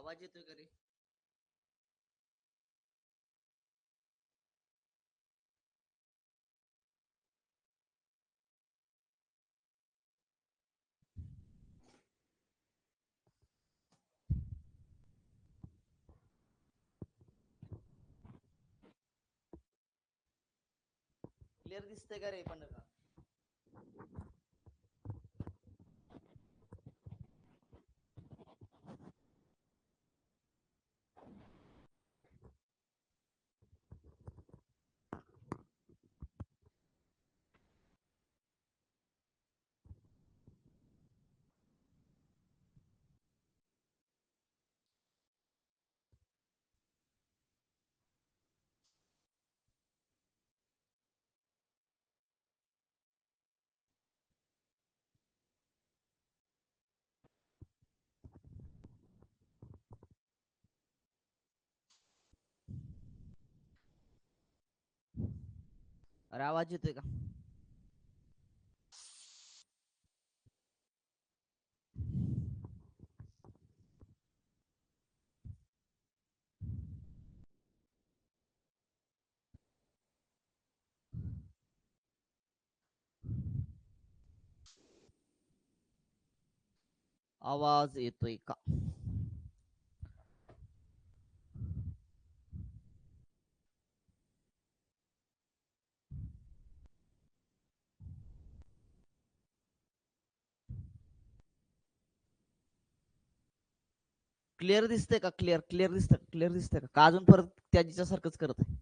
आवाज येतोय का रे? क्लिअर दिसतंय का रे पण का? अरे आवाज येतोय का? आवाज येतोय का? क्लिअर दिसतंय का? क्लिअर क्लिअर दिसतंय, क्लिअर दिसतंय का अजून परत त्याच्या सारखंच करत आहे?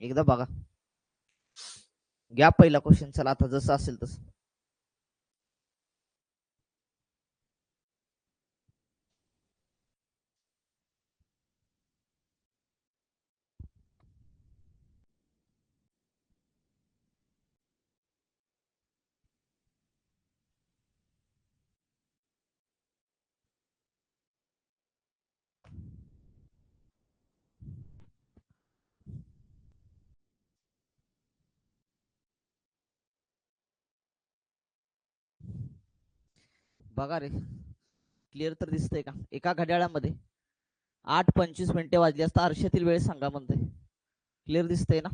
एकदा बघा. घ्या पहिला क्वेश्चन. चला आता जसं असेल तसं. बघा रे, क्लिअर तर दिसतंय का? एका घड्याळामध्ये 8:25 वाजली असता आरशातील वेळ सांगा म्हणते. क्लिअर दिसतंय ना?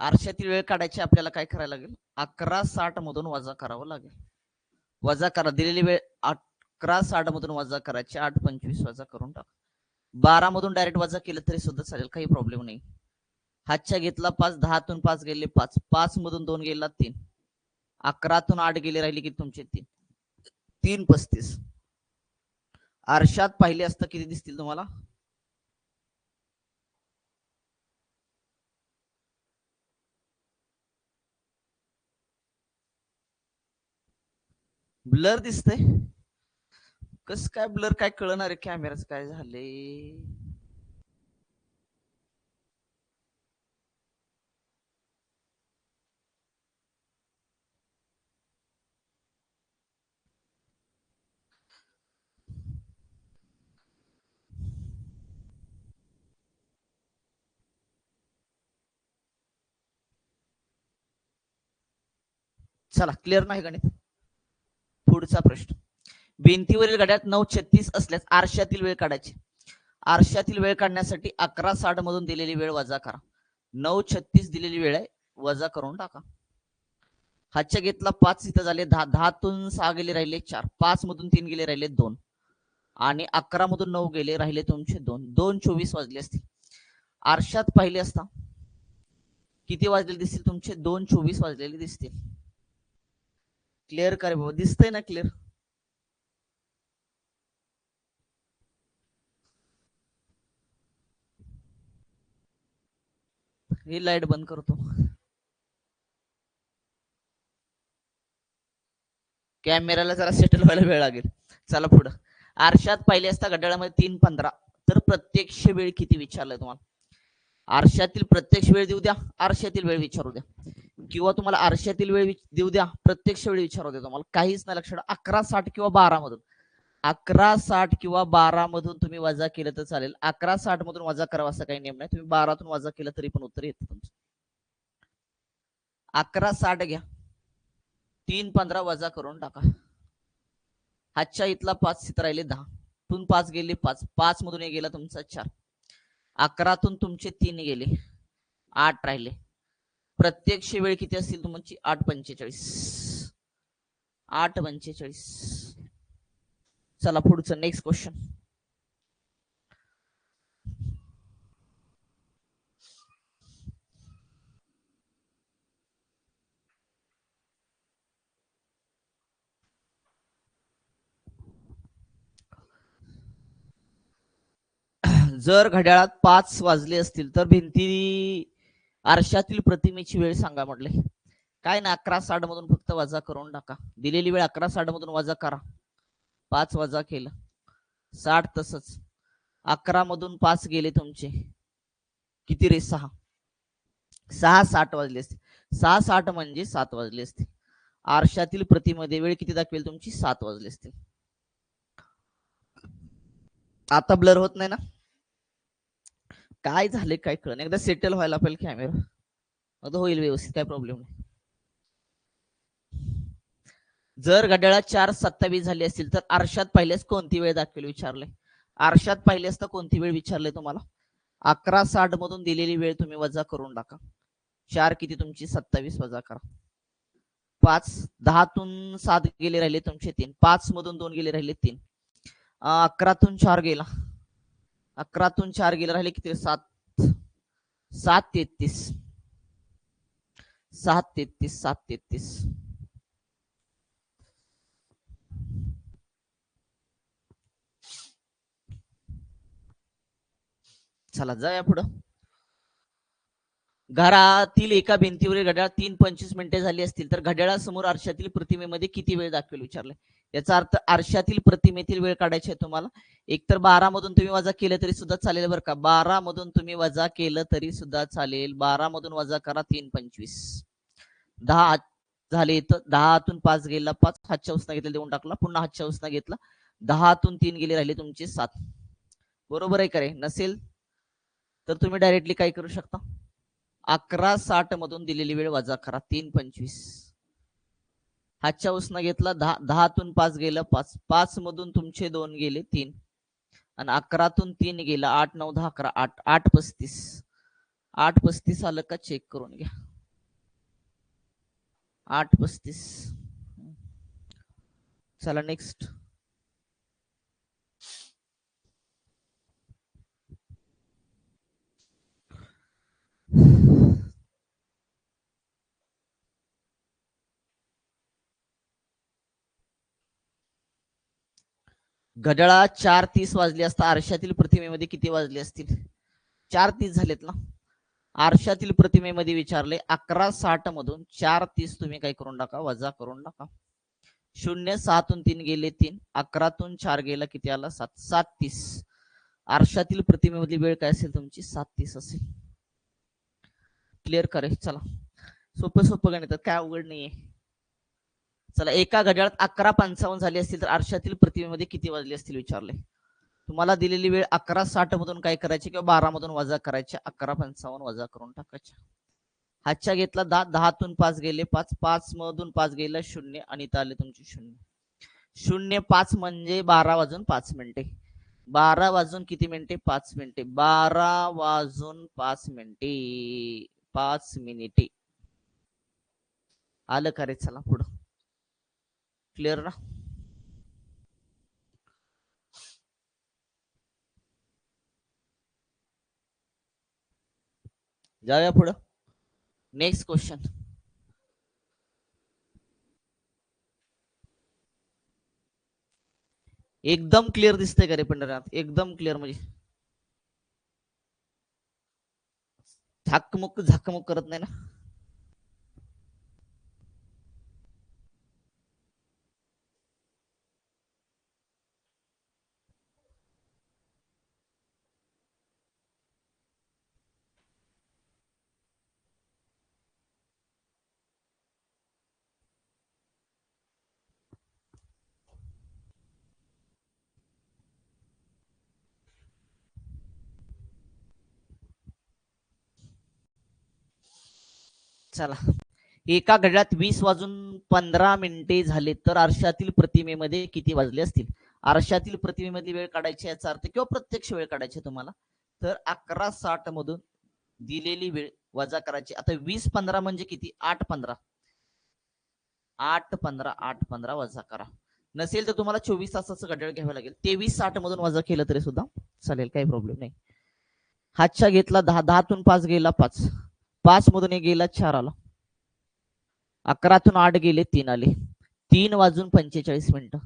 आरशातील वेळ काढायची आपल्याला काय करायला लागेल? 11:60 मधून वजा करावं लागेल. वजा करा दिलेली वेळ 11:60 मधून वजा करायची. 8:25 वजा करून टाका. 12 मधून डायरेक्ट वजा केलं तरी सुद्धा चालेल, काही प्रॉब्लेम नाही. हातच्या घेतला 5, 10तून 5 गेले 5, 5 मधून 2 गेला 3, 11तून 8 गेले राहिले की तुमचे 3, 3:35. आरशात पाहिले असता किती दिसतील तुम्हाला? ब्लर दिसतंय. कस काय ब्लर? काय कळणार आहे कॅमेराच काय झाले? चला क्लिअर नाही गणित. पुढचा प्रश्न. भिंतीवरील घड्यात 9:36 असल्यास आरशातील वेळ काढायची. आरशातील वेळ काढण्यासाठी 11:60 मधून दिलेली वेळ वजा करा. 9:36 दिलेली वेळ आहे, वजा करून टाका. हातच्या घेतला 5, इथं झाले 10, 10तून 6 गेले राहिले 4, 5 मधून 3 गेले राहिले 2, आणि 11 मधून 9 गेले राहिले तुमचे 2, 2:24 वाजले असतील. आरशात पाहिले असता किती वाजलेले दिसतील तुमचे? 2:24 वाजलेले दिसतील. क्लिअर करे बाबा, दिसतंय ना क्लिअर? ही लाईट बंद करतो. कॅमेराला जरा सेटल व्हायला वेळ लागेल. चला पुढं. आरशात पाहिले असता घड्याळामध्ये 3:15, तर प्रत्यक्ष वेळ किती विचारलंय तुम्हाला? आरशातील प्रत्यक्ष वेळ देऊ द्या, आरशातील वेळ विचारू द्या, किंवा तुम्हाला आरशातील वेळ देऊ द्या, प्रत्यक्ष वेळ विचारू द्या, तुम्हाला काहीच नाही लक्षात. 11:60 किंवा 12 मधून, 11:60 किंवा 12 मधून तुम्ही वजा केलं तर चालेल. 11:60 मधून वजा करावा असा काही नियम नाही. तुम्ही 12तून वजा केलं तरी पण उत्तर येतं तुमचं. 11:60 घ्या. 3 15 वजा करून टाका. हातच्या इथला 5 इथं राहिले 10. तून 5 गेले 5. 5 मधून एक गेला तुमचा 4. 11तून तुमचे 3 गेले. 8 राहिले. प्रत्यक्ष वेळ किती असतील तुमची? 8:45. 8:45. चला पुढचं नेक्स्ट क्वेश्चन. जर घड्याळात 5 वाजले असतील तर भिंती आरशातील प्रतिमेची वेळ सांगा म्हटले. काय ना 11:60 मधून फक्त वजा करून टाका. दिलेली वेळ 11:60 मधून वजा करा. 5 वजा केलं 60. तसंच 11 मधून 5 गेले तुमचे किती रे? 6. 6:60 वाजले असते. 6:60 म्हणजे 7 वाजले असते. आरशातील प्रतिमध्ये वेळ किती दाखवेल तुमची? 7 वाजले असते. आता ब्लर होत नाही ना? काय झाले काय कळलं. एकदा सेटल व्हायला पाहिजे कॅमेरा, मग होईल व्यवस्थित, काय प्रॉब्लेम नाही. जर घड्याळात 4:27 झाले असतील तर आरशात पाहिल्यास कोणती वेळ दाखवेल विचारले. आरशात पाहिल्यास तर कोणती वेळ विचारले तुम्हाला? 11:60 मधून दिलेली वेळ तुम्ही वजा करून टाका. 4 किती तुमची? 27 वजा करा. 5. 10तून 7 गेले राहिले तुमचे 3. 5 मधून 2 गेले राहिले 3. 11तून 4 गेला. 11तून 4 गेले राहिले किती? 7. 7:33. 7:33. 7:33. चला जाऊया पुढं. घरातील एका भिंतीवरील घड्याळ 3:25 मिनिटे झाली असतील तर घड्याळासमोर आरशातील प्रतिमेमध्ये किती वेळ दाखवेल विचारले. याचा अर्थ आरशातील प्रतिमेतील वेळ काढायची आहे तुम्हाला. एकतर 12 मधून तुम्ही वजा केलं तरी सुद्धा चालेल बरं का. 12 मधून तुम्ही वजा केलं तरी सुद्धा चालेल. 12 मधून वजा करा 3:25. 10 झाले तर 10तून 5 गेला 5. हातच्या उसना घेतला देऊन टाकला. पुन्हा हातच्या उसना घेतला. 10तून 3 गेले राहिले तुमचे 7. बरोबर आहे का रे? नसेल तर तुम्ही डायरेक्टली काय करू शकता? 11:60 मधून दिलेली वेळ वजा करा 3:25. हातच्या उसना घेतला 10. 10तून 5 गेलं 5. 5 मधून तुमचे 2 गेले 3. आणि 11तून 3 गेला 8 9 10 11 8. 8:35. 8:35 आलं का चेक करून घ्या. 8:35. चला नेक्स्ट. घड्याळात 4:30 वाजले असता आरशातील प्रतिमेमध्ये किती वाजले असतील? 4:30 झालेत ना. आरशातील प्रतिमेमध्ये विचारले 11:60 मधून 4:30 तुम्ही काय करून टाका? वजा करून टाका. 0. 6तून 3 गेले 3. 11तून 4 गेला किती आला? 7. 7:30. आरशातील प्रतिमेमधली वेळ काय असेल तुमची? 7:30 असेल. क्लिअर करे. चला सोपं सोपं गणित, काय अवघड नाहीये. चला एका घड्याळात 11:55 झाली असतील तर आरशातील प्रतिमेमध्ये किती वाजले असतील विचारले. तुम्हाला दिलेली वेळ 11:60 मधून काय करायची किंवा 12 मधून वजा करायचे. 11:55 वजा करून टाकायचे. हातच्या घेतला 10. 10तून 5 गेले 5. 5 मधून 5 गेला 0 आणि इथं आले तुमचे 0. 0:05 म्हणजे 12 वाजून 5 मिनिटे. 12 वाजून किती मिनिटे? 5 मिनिटे. 12 वाजून 5 मिनिटे. 5 मिनिटे आलं का रे? चला पुढं. क्लिअर ना? जाऊया पुढं. Next question. एकदम क्लिअर दिसतंय का रे पंढरनाथ? एकदम क्लिअर म्हणजे झाकमुक झाकमुक करत नाही ना? चला एका घड्याळात 20:15 झाले तर आरशातील प्रतिमेमध्ये किती वाजले असतील? आरशातील प्रतिमेमधली वेळ काढायची याचा अर्थ किंवा प्रत्यक्ष वेळ काढायची तुम्हाला तर 11:60 मधून दिलेली वेळ वजा करायची. आता 20:15 म्हणजे किती? 8:15 8:15 वजा करा. नसेल तर तुम्हाला 24 तासाचं घड्याळ घ्यावं लागेल. 23:60 मधून वजा केलं तरी सुद्धा चालेल, काही प्रॉब्लेम नाही. हातच्या घेतला 10, 10तून 5 गेला 5, 5 मधून 1 गेला 4 आला, 11तून 8 गेले 3 आले, 3:45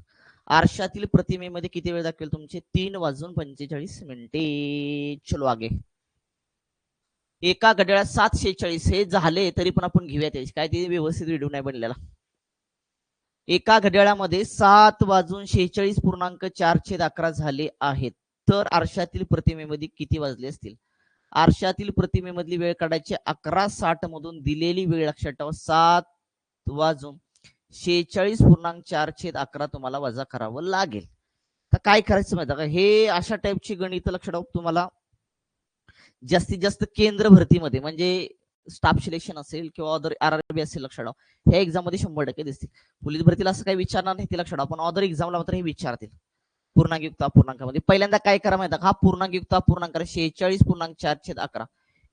आरशातील प्रतिमेमध्ये किती वेळ दाखवेल तुमचे? 3:45 चलो आगे. एका घड्याळात 7:46 हे झाले तरी पण आपण घेऊया त्याची काय ते व्यवस्थित व्हिडिओ नाही बनलेला. एका घड्याळामध्ये 7:46.4 झाले आहेत तर आरशातील प्रतिमेमध्ये किती वाजले असतील? आरशातील प्रतिमेमधली वेळ काढायची. 11:60 मधून दिलेली वेळ लक्षात ठेवा 7:46.4 तुम्हाला वजा करावं लागेल. तर काय करायचं माहिती का, हे अशा टाईपची गणित लक्षात ठेवा तुम्हाला जास्तीत जास्त केंद्र भरतीमध्ये म्हणजे स्टाफ सिलेक्शन असेल किंवा अदर आरआरबी असेल लक्षात ठेवा ह्या एक्झाम मध्ये 100% दिसतील. पोलीस भरतीला असं काही विचारणार नाही ते लक्षात ठेवा, पण अदर एक्झामला मात्र हे विचारतील पूर्णांकयुक्त अपूर्णांकामध्ये. पहिल्यांदा काय करा माहिती का, हा पूर्णांकयुक्त अपूर्णांक 46.4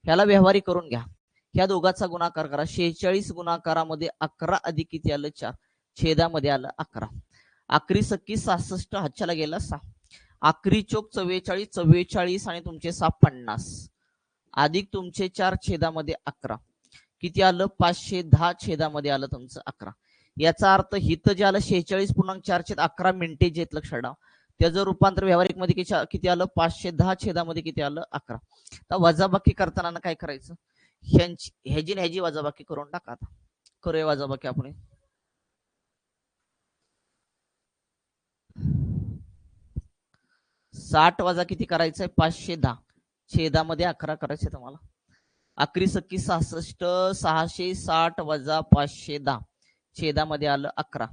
ह्याला व्यवहारी करून घ्या. ह्या दोघांचा गुणाकार करा. 46 गुणाकारामध्ये 11 अधिक किती आलं? 4, छेदामध्ये आलं 11. अकरी सक्की 66, हातच्याला गेला 6, अकरी चोक 44, 44 आणि तुमचे 6 50 अधिक तुमचे 4 छेदामध्ये 11 किती आलं? 510 छेदामध्ये आलं तुमचं 11. याचा अर्थ हिथं जे आलं 46.4 मिनिटे जे लक्षात ठेवा त्याचं रूपांतर व्यावहारिक मध्ये किती आलं? 510 छेदामध्ये किती आलं? 11. तर वजाबाकी करताना काय करायचं? ह्याची वजाबाकी करून टाका. आता करूया वजाबाकी आपण. 60 वजा किती करायचंय? 510 छेदामध्ये 11 करायचे तुम्हाला. अकरी सक्की 66, 660 वजा 510 छेदामध्ये आलं 11.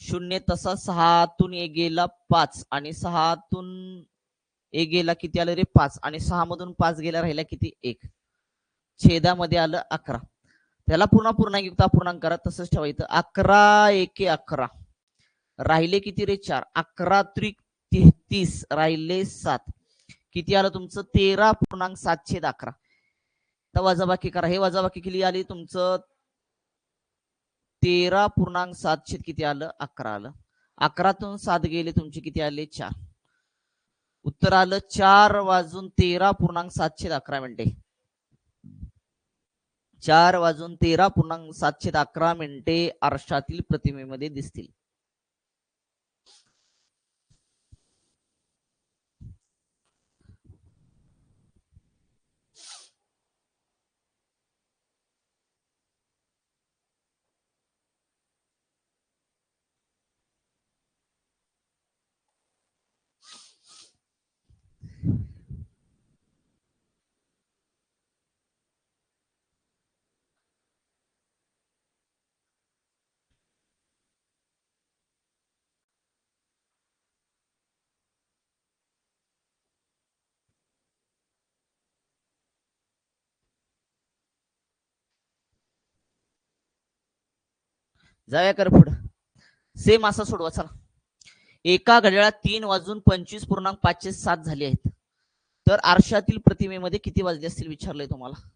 शून्य तसा 6तून 1 गेला 5 आणि 6तून 1 गेला किती आलं रे? 5 आणि 6 मधून 5 गेला राहिला किती? 1 छेदामध्ये आलं 11. त्याला पुन्हा पूर्णांकयुक्त अपूर्णांक करा तसंच ठेवायचं. 11 एके 11 राहिले किती रे? 4, 11 त्रिक 33 राहिले 7 किती आलं तुमचं? 13.711. तर वजाबाकी करा. हे वजाबाकी केली आली तुमचं 13.7 किती आलं? 11 आलं. 11तून 7 गेले तुमचे किती आले? 4. उत्तर आलं 4:13.711 मिनिटे. 4:13.711 मिनिटे आरशातील प्रतिमेमध्ये दिसतील. जाऊया कर पुढं. सेम असा सोडवा चला. एका घड्याळात 3:25.507 झाले आहेत तर आरशातील प्रतिमेमध्ये किती वाजले असतील विचारलंय तुम्हाला.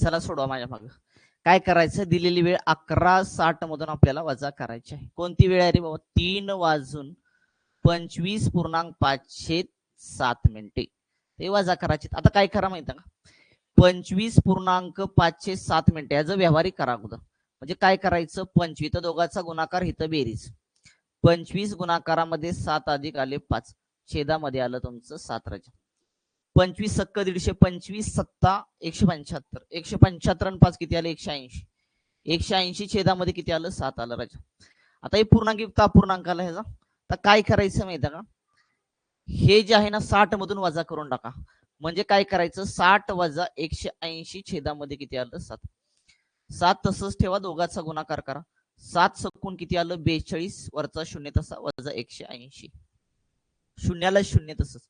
चला सोडवा माझ्या मागे. काय करायचं? दिलेली वेळ 11:60 मधून आपल्याला वजा करायची आहे. कोणती वेळ आहे रे बाबा? 3:25.507 मिनिटे ते वजा करायचे. आता काय करा माहिती का, 25.507 मिनिटे याचं व्यवहारिक करा अगोदर. म्हणजे काय करायचं? 25 दोघांचा गुणाकार हिथं बेरीज. 25 गुणाकारामध्ये 7 अधिक आले 5 छेदामध्ये आलं तुमचं 7 राजा. 25 सक्क 150, 25 सत्ता 175, 175 आणि 5 किती आलं 180. 180 छेदामध्ये किती आलं 7 आलं राजा. आता हे पूर्णांक युक्त अपूर्णांकाला ह्याचा तर काय करायचं माहिती का, हे जे आहे ना 60 मधून वजा करून टाका. म्हणजे काय करायचं 60 वजा 180 छेदामध्ये किती आलं 7. 7 तसंच ठेवा, दोघांचा गुणाकार करा. 7 सकून किती आलं 42, वरचा शून्य तसा वजा 180. शून्याला शून्य तसंच.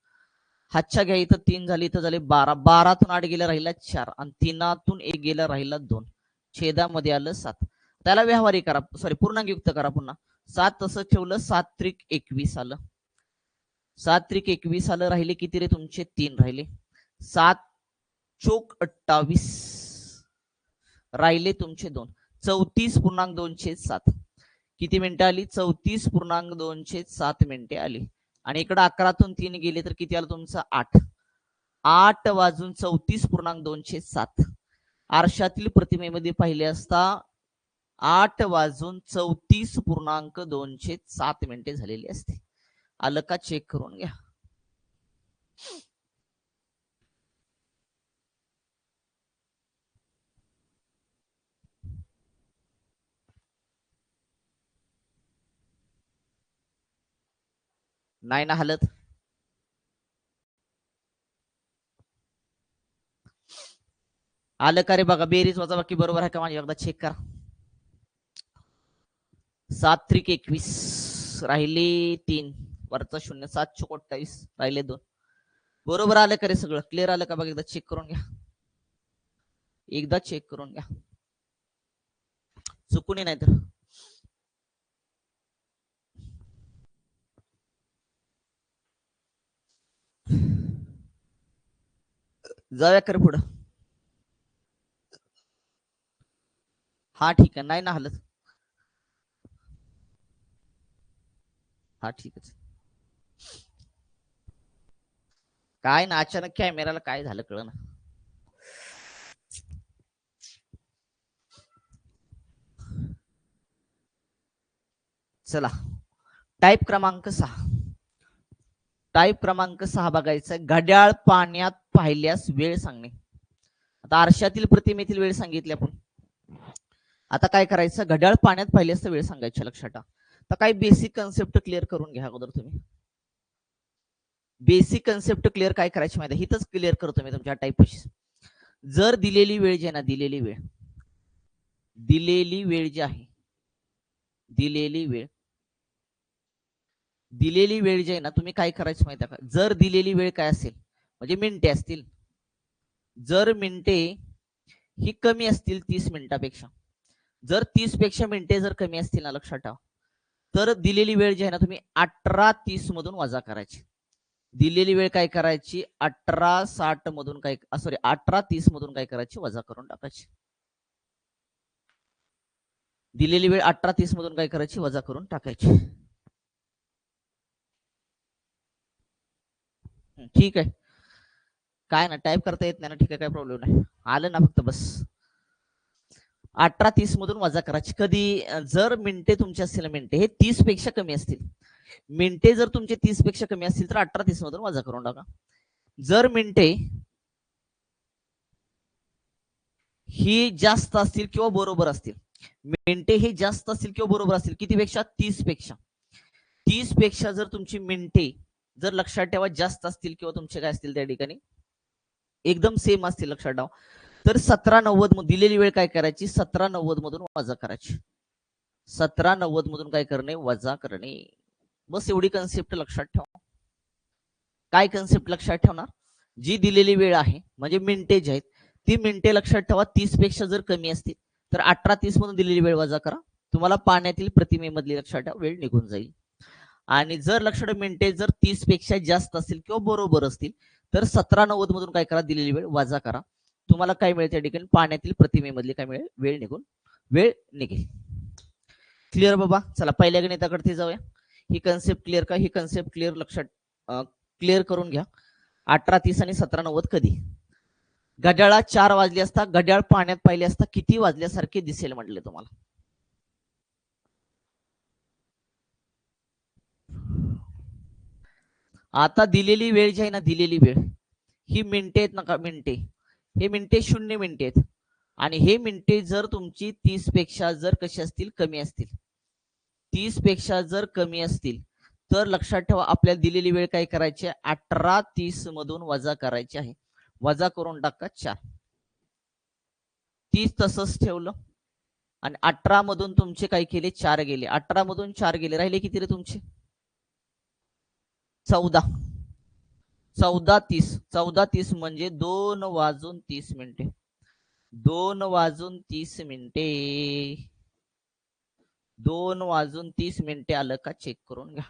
हातच्या घ्या, इथं 3 झाली, इथं झाले 12. 12तून 8 गेला राहिला 4 आणि 3तून 1 गेला राहिला 2. छेदामध्ये आलं 7. त्याला व्यवहारी करा, सॉरी पूर्णांकयुक्त करा पुन्हा. 7 तसं ठेवलं, 7 त्रिक 21 आलं. 7 त्रिक 21 आलं. राहिले किती रे तुमचे 3 राहिले. 7 चोक 28 राहिले तुमचे 2. 34.2/7 किती मिनिटं आली 34.2/7 मिनिटे आली. आणि इकडे 11तून 3 गेले तर किती आलं तुमचं 8. 8 वाजून 34.2/7 आरशातील प्रतिमेमध्ये पाहिले असता 8 वाजून 34.2/7 मिनिटे झालेली असते. आलं का चेक करून घ्या. नाही ना हलत. आलं का रे बघा, बेरीज वजाबाकी बरोबर आहे का माझी एकदा चेक करा. 7 त्रिक 21 राहिले 3, वरचा शून्य 7 चोक 28 राहिले 2. बरोबर आलं का रे सगळं क्लिअर आलं का बघा, एकदा चेक करून घ्या. एकदा चेक करून घ्या, चुकून नाही तर. जाऊया कर पुढं. हा ठीक आहे, नाही ना हलत. हा ठीक आहे. काय ना अचानक कॅमेराला काय झालं कळ ना. चला टाईप क्रमांक 6. टाईप क्रमांक 6 बघायचा. घड्याळ पाण्यात पाहिल्यास वेळ सांगणे. आता आरशातील प्रतिमेतील वेळ सांगितली आपण. आता काय करायचं, घड्याळ पाण्यात पाहिल्यास वेळ सांगायची, लक्षात ठेवा. तर काही बेसिक कन्सेप्ट क्लिअर करून घ्या अगोदर तुम्ही. बेसिक कन्सेप्ट क्लिअर काय करायची माहिती, हिथच क्लिअर करतो मी तुमच्या टाईप पशी. जर दिलेली वेळ जी आहे ना, दिलेली वेळ जी आहे, दिलेली वेळ जी आहे ना, तुम्ही काय करायचं माहिती का, जर दिलेली वेळ काय असेल म्हणजे मिनिटे असतील, जर मिनिटे ही कमी असतील 30 मिनिटापेक्षा, जर 30 पेक्षा मिनिटे जर कमी असतील ना, लक्षात ठेवा, तर दिलेली वेळ जी आहे ना तुम्ही 18:30 मधून वजा करायची. दिलेली वेळ काय करायची 18:60 मधून काय, सॉरी 18:30 मधून काय करायची वजा करून टाकायची. दिलेली वेळ 18:30 मधून काय करायची वजा करून टाकायची. ठीक आहे, काय ना टाईप करता येत नाही ना, ठीक आहे, काय प्रॉब्लेम नाही. आलं ना फक्त बस. 18:30 मधून वजा करायची. कधी जर मिनिटे तुमचे असतील, मिनिटे हे 30 पेक्षा कमी असतील, मिनिटे जर तुमचे 30 पेक्षा कमी असतील तर 18:30 मधून वजा करून टाका. जर मिनिटे ही जास्त असतील किंवा बरोबर असतील, मिनिटे ही जास्त असतील किंवा बरोबर असतील, किती पेक्षा 30 पेक्षा. 30 पेक्षा जर तुमची मिनिटे जर लक्षात ठेवा जास्त असतील किंवा तुमचे काय असतील त्या ठिकाणी एकदम सेम असतील, लक्षात ठेवा, तर 17:90 दिलेली वेळ काय करायची 17:90 मधून वजा करायची. 17:90 मधून काय करणे वजा करणे. बस एवढी कन्सेप्ट लक्षात ठेवा. काय कन्सेप्ट लक्षात ठेवणार, जी दिलेली वेळ आहे म्हणजे मिनिटे जी आहेत ती मिनिटे लक्षात ठेवा 30 पेक्षा जर कमी असतील तर 18:30 मधून दिलेली वेळ वजा करा, तुम्हाला पाण्यातील प्रतिमेमधली लक्षात ठेवा वेळ निघून जाईल. आणि जर लक्षात मिनिटे जर 30 पेक्षा जास्त असतील किंवा बरोबर असतील तर 17:90 मधून काय करा दिलेली वेळ वजा करा, तुम्हाला काय मिळेल त्या ठिकाणी पाण्यातील प्रतिमेमधली काय मिळेल वेळ निघेल. क्लिअर बाबा. चला पहिल्या गणिताकडे जाऊया. ही कन्सेप्ट क्लिअर का, ही कन्सेप्ट क्लिअर लक्षात क्लिअर करून घ्या. 18:30 आणि 17:90 कधी, घड्याळात 4 वाजले असता घड्याळ पाण्यात पाहिले असता किती वाजल्यासारखे दिसेल म्हटले तुम्हाला. आता दिलेली वेळ जी आहे ना, दिलेली वेळ ही मिनिटे आहेत नका, मिनिटे, हे मिनिटे 0 मिनिटे आहेत आणि हे मिनिटे जर तुमची 30 पेक्षा जर कशी असतील, कमी असतील, 30 पेक्षा जर कमी असतील तर लक्षात ठेवा आपल्याला दिलेली वेळ काय करायची आहे, 18:30 मधून वजा करायची आहे. वजा करून टाका 4. 30 तसंच ठेवलं आणि 18 मधून तुमचे काय केले, 4 गेले. 18 मधून 4 गेले, राहिले किती रे तुमचे, 14. 14:30. 14:30 म्हणजे 2:30. 2:30. 2:30 आलं का चेक करून घ्या.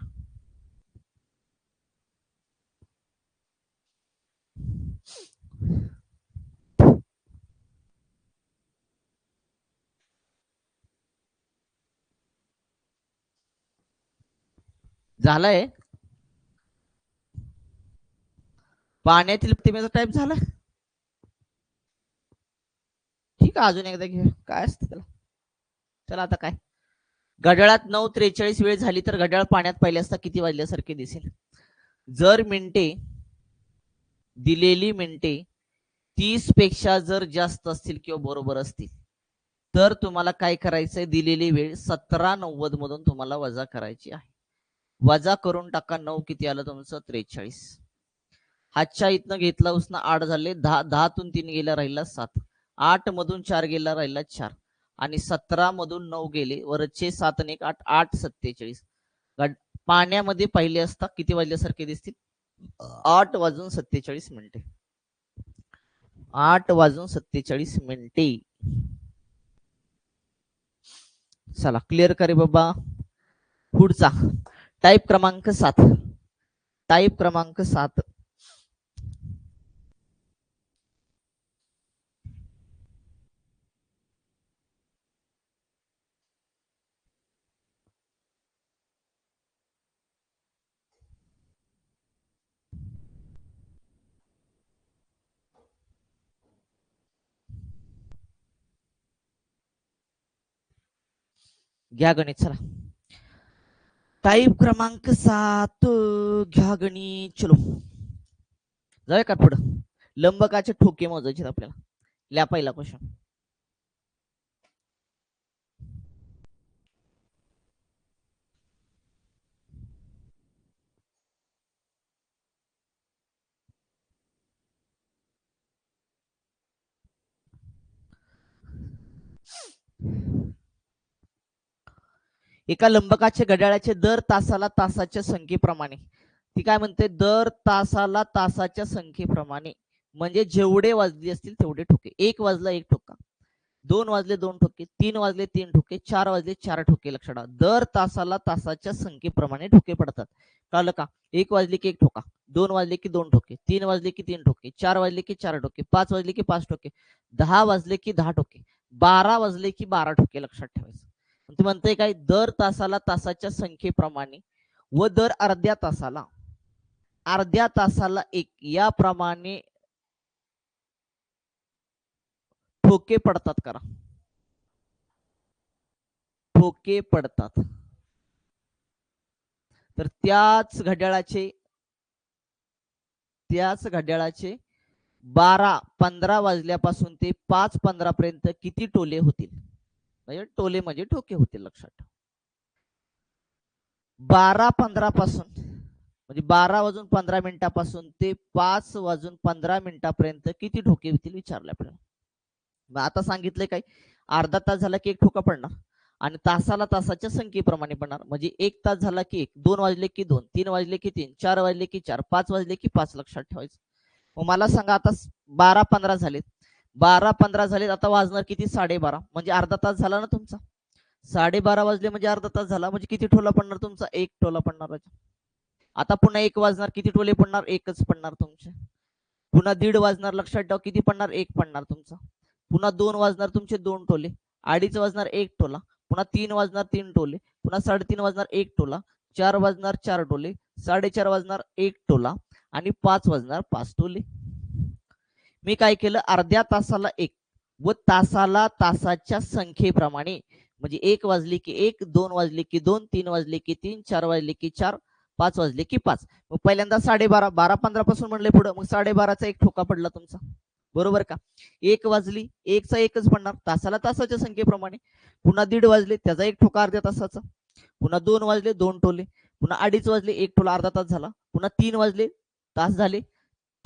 झालंय. पाण्यातील प्रतिमेचा टाईप झाला. ठीक आहे, अजून एकदा घे, काय असतं त्याला. चला आता काय, घड्याळात 9:43 वेळ झाली तर घड्याळ पाण्यात पाहिले असता किती वाजल्यासारखे दिसेल. जर मिनिटे, दिलेली मिनिटे 30 पेक्षा जर जास्त असतील किंवा बरोबर असतील तर तुम्हाला काय करायचंय, दिलेली वेळ 17:90 मधून तुम्हाला वजा करायची आहे. वजा करून टाका. 9 किती आलं तुमचं, 43. हातच्या इथनं घेतला उसनं 8 झाले, 10. 10 तून 3 गेला, राहिला 7. 8 मधून 4 गेला, राहिला 4 आणि 17 मधून 9 गेले, वरचे 7 आणि 1 8. 8 47. पाण्यामध्ये पाहिले असता किती वाजल्यासारखे दिसतील, 8:47. 8:47. चला क्लिअर करे बाबा. पुढचा टाईप क्रमांक 7. टाईप क्रमांक 7. घ्या गणित. चला टाईप क्रमांक 7 घ्या गणित. चलो जाऊया का पुढं. लंबकाचे ठोके मोजायचे आपल्याला. ल्या पहिला क्वेश्चन. एका लंबकाचे घड्याळाचे दर तासाला तासाच्या संख्येप्रमाणे, ती काय म्हणते, दर तासाला तासाच्या संख्येप्रमाणे म्हणजे जेवढे वाजले असतील तेवढे ठोके. 1 वाजला 1 ठोका, 2 वाजले 2 ठोके, 3 वाजले 3 ठोके, 4 वाजले 4 ठोके. लक्षात ठेवा, दर तासाला तासाच्या संख्येप्रमाणे ठोके पडतात. कळलं का. 1 वाजले की 1 ठोका, 2 वाजले की 2 ठोके, 3 वाजले की 3 ठोके, 4 वाजले की 4 ठोके, 5 वाजले की 5 ठोके, 10 वाजले की 10 ठोके, 12 वाजले की 12 ठोके. लक्षात ठेवायचं. ते म्हणते काय, दर तासाला तासाच्या संख्येप्रमाणे व दर अर्ध्या तासाला 1 याप्रमाणे ठोके पडतात. करा, ठोके पडतात. तर त्याच घड्याळाचे 12:15 वाजल्यापासून ते 5:15 पर्यंत किती टोले होतील. म्हणजे टोले म्हणजे ठोके होतील. लक्षात ठेवा. 12:15 पासून म्हणजे 12:15 ते 5:15 किती ठोके होतील विचारले आपल्याला. आता सांगितले काय, अर्धा तास झाला की 1 ठोका पडणार आणि तासाला तासाच्या संख्येप्रमाणे पडणार. म्हणजे 1 तास झाला की 1, 2 वाजले की 2, 3 वाजले की 3, 4 वाजले की 4, 5 वाजले की 5. लक्षात ठेवायचं. मग मला सांगा आता 12:15 झालेत. 12:15 झालेत, आता वाजणार किती, 12:30. म्हणजे अर्धा तास झाला ना तुमचा. 12:30 वाजले म्हणजे अर्धा तास झाला. म्हणजे किती टोला पडणार तुमचा, 1 टोला पडणार. आता पुन्हा 1 वाजणार, किती टोले पडणार, 1च पडणार तुमचे. पुन्हा 1:30 वाजणार, लक्षात ठेवा किती पडणार, 1 पडणार तुमचा. पुन्हा 2 वाजणार तुमचे 2 टोले, 2:30 वाजणार 1 टोला, पुन्हा 3 वाजणार 3 टोले, पुन्हा 3:30 वाजणार 1 टोला, 4 वाजणार 4 टोले, 4:30 वाजणार 1 टोला आणि 5 वाजणार 5 टोले. मी काय केलं, अर्ध्या तासाला 1 व तासाला तासाच्या संख्येप्रमाणे म्हणजे 1 वाजले की 1, 2 वाजले की 2, 3 वाजले की 3, 4 वाजले की 4, 5 वाजले की 5. मग पहिल्यांदा 12:30, 12:15 पासून म्हणले पुढे, मग 12:30चा एक ठोका पडला तुमचा, बरोबर का. 1 वाजली, 1चा 1च पडणार तासाला तासाच्या संख्येप्रमाणे. पुन्हा 1:30 वाजले, त्याचा एक ठोका अर्ध्या तासाचा. पुन्हा 2 वाजले, 2 टोले. पुन्हा 2:30 वाजले, 1 टोला अर्धा तास झाला. पुन्हा 3 वाजले, तास झाले,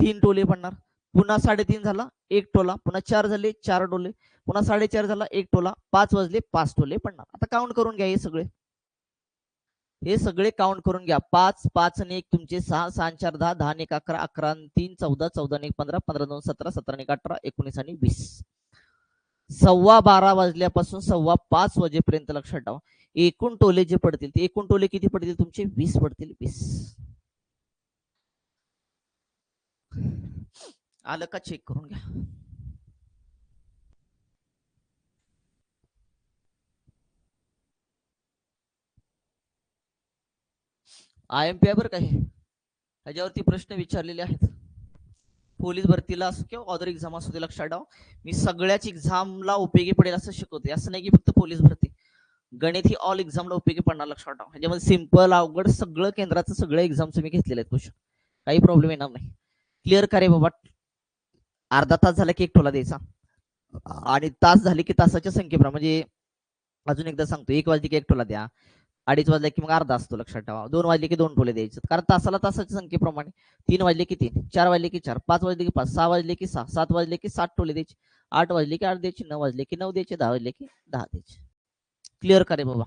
3 टोले पडणार. पुन्हा 3:30 झाला, 1 टोला. पुन्हा 4 झाले, 4 टोले. पुन्हा 4:30 झाला, 1 टोला. 5 वाजले, 5 टोले पडणार. आता काउंट करून घ्या हे सगळे काउंट करून घ्या. 5, 5 आणि 1 तुमचे 6, 6 आणि 4 10, 10 आणि 1 11, 11 आणि 3 14, 14 आणि 1 15, 15 2 17, 17 आणि 1 18, 19 आणि 20. 12:15 वाजल्यापासून 5:15 वाजेपर्यंत लक्षात ठेवा. एकूण टोले जे पडतील ते एकूण टोले किती पडतील तुमचे? 20 पडतील. 20 आलं का? चेक करून घ्या. IMP बरं का हे, ह्याच्यावरती प्रश्न विचारलेले आहेत. पोलीस भरतीला असो किंवा अदर एक्झाम असो, ते लक्षात ठेवा. मी सगळ्याच एक्झामला उपयोगी पडेल असं शिकवते, असं नाही की फक्त पोलीस भरती. गणित ही ऑल एक्झामला उपयोगी पडणार, लक्षात ठेवा. ह्याच्यामध्ये सिंपल, अवघड सगळं केंद्राचं सगळं एक्झामचं मी घेतलेलं आहे क्वेश्चन, काही प्रॉब्लेम येणार नाही. क्लिअर करे बाबा. अर्धा तास झाला की 1 टोला द्यायचा, आणि तास झाले की तासाच्या संख्येप्रमाणे. म्हणजे अजून एकदा सांगतो, 1 वाजले की 1 टोला द्या, 2:30 वाजले की मग अर्धा असतो, लक्षात ठेवा. 2 वाजले की 2 टोले द्यायचे, कारण तासाला तासाच्या संख्येप्रमाणे. 3 वाजले की 3, 4 वाजले की 4, 5 वाजले की 5, 6 वाजले की 6, 7 वाजले की 7 टोले द्यायचे, 8 वाजले की 8 द्यायचे, 9 वाजले की 9 द्यायचे, 10 वाजले की 10 द्यायचे. क्लिअर करे बाबा.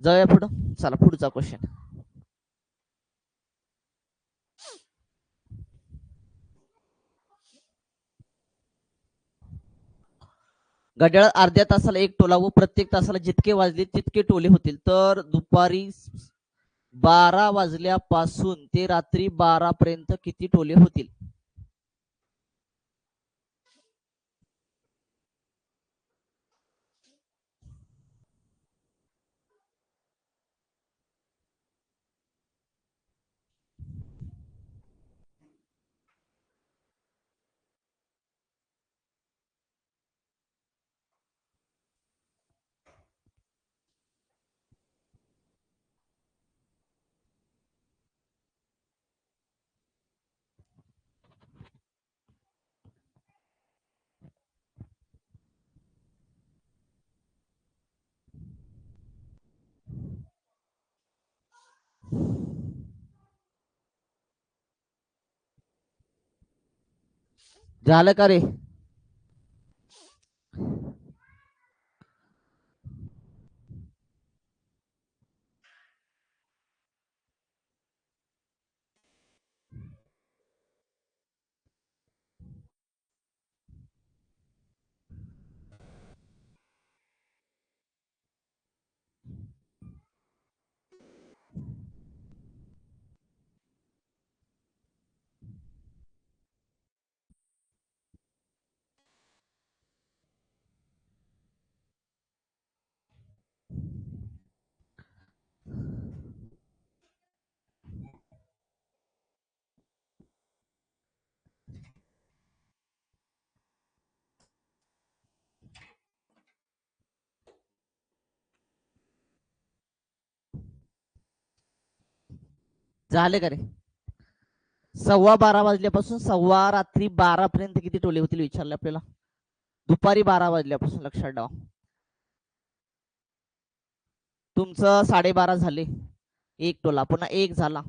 जाऊया पुढं. चला पुढचा क्वेश्चन. घड्याळ अर्ध्या तासाला 1 टोला व प्रत्येक तासाला जितके वाजले तितके टोले होतील, तर दुपारी 12 वाजल्यापासून ते रात्री 12 पर्यंत किती टोले होतील? झालं का रे? झाले का रे? 12:15 वाजल्यापासून रात्री 12 पर्यंत किती टोले होतील विचारले आपल्याला. दुपारी 12 वाजल्यापासून, लक्षात ठेवा. तुमचं 12:30 झाले, 1 टोला. पुन्हा 1 झाला,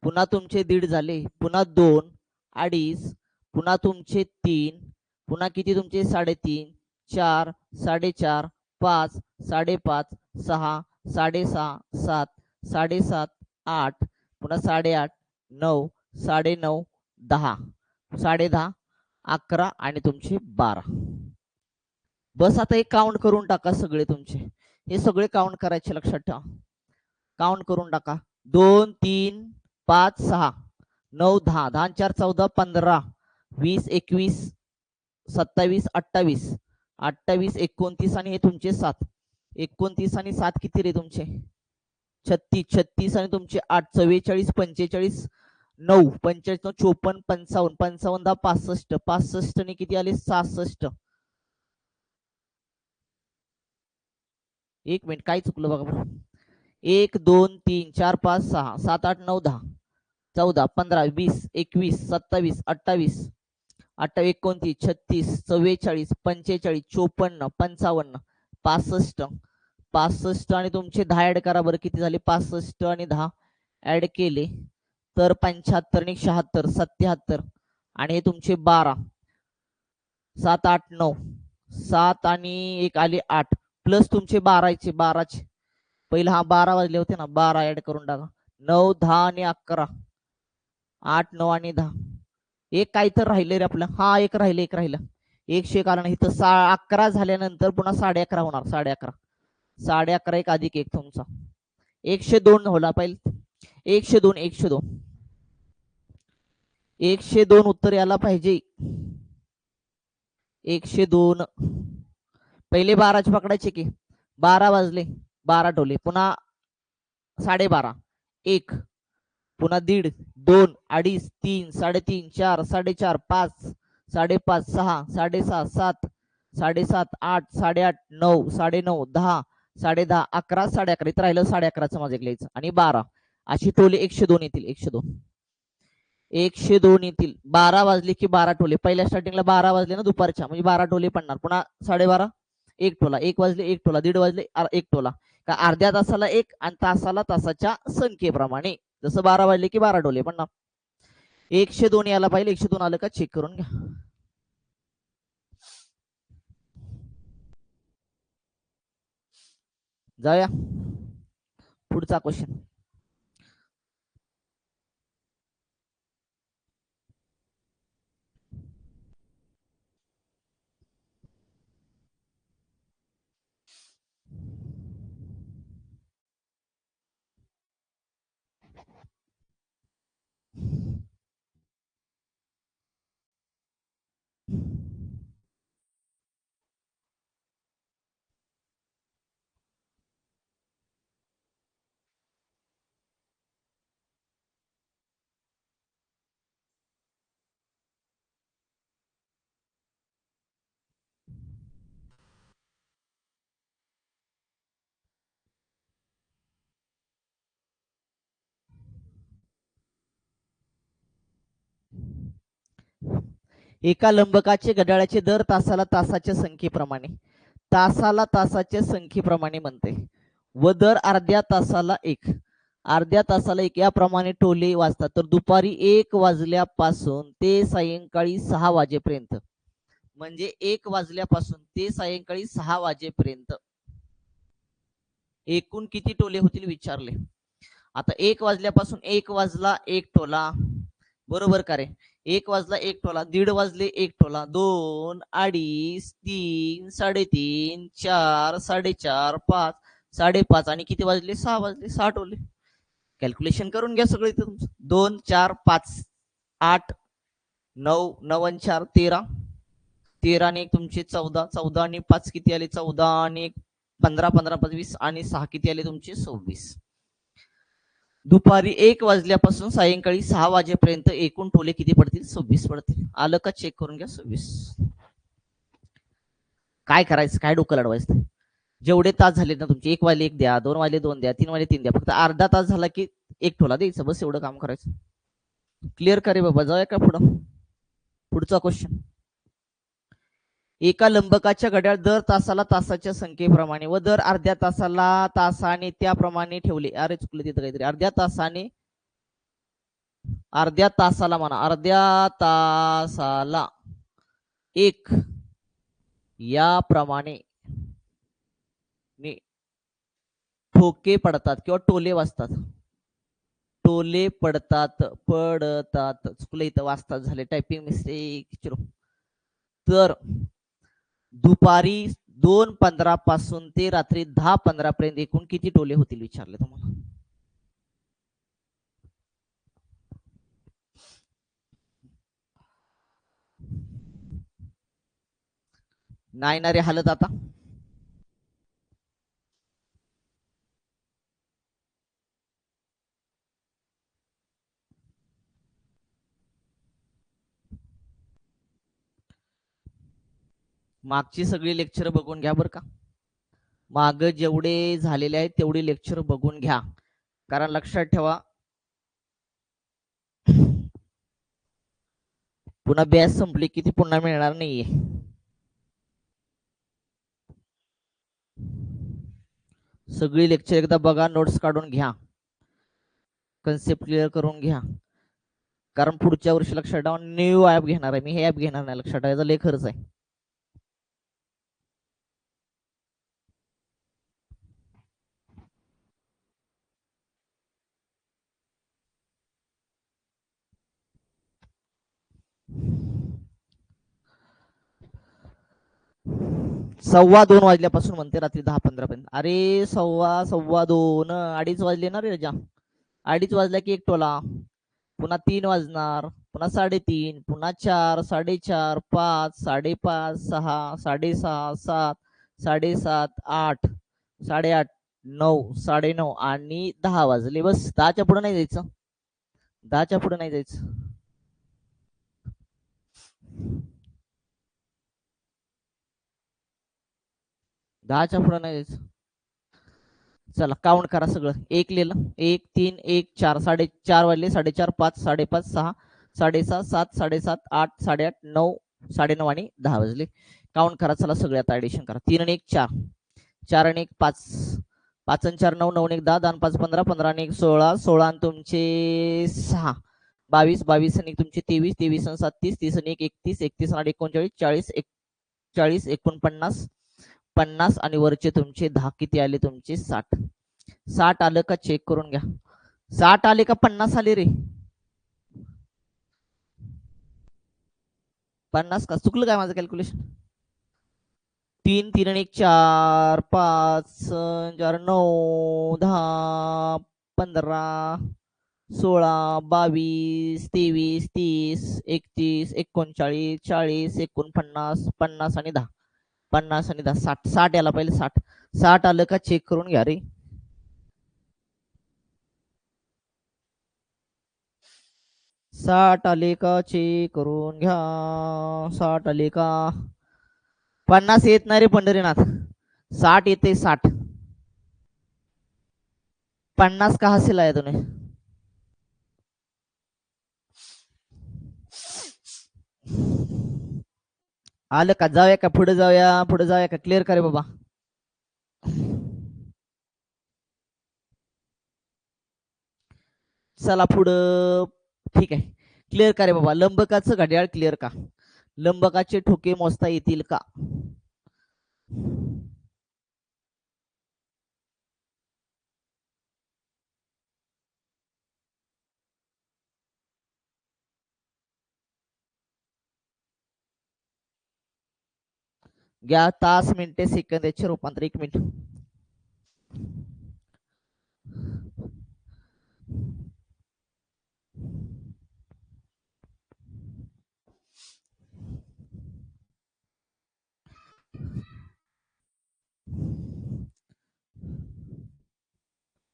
पुन्हा तुमचे 1:30 झाले, पुन्हा 2, 2:30, पुन्हा तुमचे 3, पुन्हा किती तुमचे 3:30, 4, 4:30, 5, 5:30, 6, 6:30, 7, 7:30, 8, पुन्हा 8:30, 9, 9:30, 10, 10:30, 11 आणि तुमचे 12. बस आता एक काउंट करून टाका सगळे तुमचे, हे सगळे काउंट करायचे, लक्षात ठेवा. काउंट करून टाका. 2, 3, 5, 6, 9, 10, 10 4 14, 15, 20, 21, 27, 28, 28, 29 आणि हे तुमचे 7. 29 आणि 7 किती रे तुमचे? 36, 36 आणि तुमचे 8, 44, 45, 9, 45, 54, 55, 55, 10, 65, 65 आणि किती आले? 66. एक मिनिट, काय चुकलं बघा बरं. 1 2 3 4 5 6 7 8 9 10 14 15 20 21 27 28 28 29 36 44 45 54 55 65 65 आणि तुमचे 10 ऍड करा बरं, किती झाले? 65 आणि 10 ऍड केले तर 75 आणि 76 77 आणि हे तुमचे 12 7 8 9 7 आणि एक आले 8 प्लस तुमचे 12चे पहिला हा 12 वाजले होते ना, 12 ऍड करून टाका. 9 10 आणि 11 8 9 आणि 10 एक काही तर राहिले रे आपलं. हा एक राहिलं 100 कारण इथं 11 झाल्यानंतर पुन्हा 11:30 होणार. 11:30 11:30 एक अधिक एक तुमचा 102 होला पाहिजे. 102 102 उत्तर यायला पाहिजे. 102 पहिले 12चे पकडायचे की 12 वाजले 12 टोले पुन्हा 12:30 1 पुन्हा 1:30 2 2:30 3 3:30 4 4:30 5 5:30 6 6:30 7 7:30 8 8:30 9 9:30 10 10:30 11 11:30 इथं राहिलं 11:30 माझं लिहायचं आणि 12 अशी टोले 102 येतील. 102 येतील. 12 वाजले की 12 टोले पहिल्या स्टार्टिंगला 12 वाजले ना दुपारच्या, म्हणजे 12 टोले पडणार. पुन्हा 12:30 एक टोला, 1 वाजले 1 टोला, 1:30 वाजले 1 टोला. का अर्ध्या तासाला 1 आणि तासाला तासाच्या संख्येप्रमाणे जसं 12 वाजले की 12 टोले पडणार. 102 यायला पाहिजे. 102 आलं का चेक करून घ्या. जाऊया पुढचा क्वेश्चन. एका लंबकाचे घड्याळाचे दर तासाला तासाच्या संख्येप्रमाणे म्हणते व दर अर्ध्या तासाला एक याप्रमाणे टोले वाजतात. तर दुपारी 1 वाजल्यापासून ते सायंकाळी 6 वाजेपर्यंत, म्हणजे 1 वाजल्यापासून ते सायंकाळी 6 वाजेपर्यंत एकूण किती टोले होतील विचारले. आता 1 वाजल्यापासून 1 वाजला 1 टोला, बरोबर का रे? 1 वाजला 1 टोला, 1:30 वाजले 1 टोला, 2 2:30 3 3:30 4 4:30 5 5:30 आणि किती वाजले? 6 वाजले. 6 टोले. कॅल्क्युलेशन करून घ्या सगळं इथं तुमचं. 2 4 5 8 9 9 आणि 4 13 13 आणि एक तुमचे 14 14 आणि 5 किती आले? 14 आणि 1 15 15 25 आणि 6 किती आले तुमचे? 26. दुपारी 1 वाजल्यापासून सायंकाळी 6 वाजेपर्यंत एकूण टोले किती पडतील? 26 पडतील. आलं का? चेक करून घ्या. 26. काय करायचं? काय डोकं लढवायचं? जेवढे तास झाले ना तुमचे, 1 वाजले 1 द्या, 2 वाजले 2 द्या, 3 वाजले 3 द्या, फक्त अर्धा तास झाला की 1 टोला द्यायचं. बस एवढं काम करायचं. क्लिअर करे बाबा. जाऊया का पुढं? पुढचा क्वेश्चन. एका लंबकाच्या घड्याळ दर तासाला तासाच्या संख्येप्रमाणे व दर अर्ध्या तासाला तासाने त्याप्रमाणे ठेवले. अरे चुकलं तिथं काहीतरी. अर्ध्या तासाला म्हणा, अर्ध्या तासाला 1 याप्रमाणे ठोके पडतात किंवा टोले वाजतात. चुकलं इथं, वाजतात झाले. Typing mistake. तर दुपारी 2:15 पासून ते रात्री 10:15 पर्यंत एकूण किती टोले होतील विचारले तुम्हाला. नाही ना रे हालत आता. मागची सगळी लेक्चर बघून घ्या बरं का. माग जेवढे झालेले आहेत तेवढे लेक्चर बघून घ्या, कारण लक्षात ठेवा पुन्हा बॅच संपली की ती पुन्हा मिळणार नाहीये. सगळी लेक्चर एकदा बघा, नोट्स काढून घ्या, कन्सेप्ट क्लिअर करून घ्या, कारण पुढच्या वर्षी लक्षात ठेवा न्यू ऍप घेणार आहे मी, हे ऍप घेणार नाही, लक्षात ठेवायचा लय खर्च आहे. सव्वा दोन वाजल्यापासून म्हणते रात्री 10-15 पर्यंत. अरे सव्वा दोन, अडीच वाजले ना रे रजा, अडीच वाजल्या की एक टोला, पुन्हा 3 वाजणार, पुन्हा 3:30, पुन्हा 4, 4:30, 5, 5:30, 6, 6:30, 7, 7:30, 8, 8:30, 9, 9:30 आणि 10 वाजले. बस 10च्या पुढे नाही जायचं, 10च्या पुढे नाही जायचं. दहाच्या पुढे नाही जायचं. चला काउंट करा सगळं. एक लिहिलं, 1, 3, 1, 4, 4:30 वाजले, 4:30, 5, 5:30, 6, 6:30, 7, 7:30, 8, 8:30, 9, 9:30 आणि 10 वाजले. काउंट करा चला सगळे, आता ऍडिशन करा. 3 आणि 1 4, 4 आणि 1 5, 5 आणि 4 9, 9 आणि 1 10, 10 आणि 5 15, 15 आणि 1 16, 16 आणि तुमचे 6 22, 22 आणि तुमचे 23, 23 आणि 7 30, 30 आणि 1 31, 31 आणि 39 40, 40 49, 50 आणि वरचे तुमचे 10 किती आले तुमचे 60. 60 आलं का चेक करून घ्या. 60 आले का 50 आले रे? 50 का चुकलं काय माझं कॅल्क्युलेशन? 3 3 आणि 1 4, 5 4 9 10 15 16 22 23 30 31 39 40 49 50 आणि 10, 50 आणि 10 60. 60 याला पहिले 60. 60 आलं का चेक करून घ्या रे. 60 आले का चेक करून घ्या. 60 आले का? 50 येत नाही रे पंढरीनाथ, 60 येते 60. 50 कहाँ से लाया तूने? आलं का? जाऊया का पुढे, जाऊया पुढे, जाऊया का? क्लिअर करे बाबा. चला पुढं. ठीक आहे, क्लिअर करे बाबा. लंबकाचं घड्याळ क्लिअर का? लंबकाचे ठोके मोजता येतील का? घ्या तास मिनिटे सेकंद याचे रूपांतर. 1 मिनिट.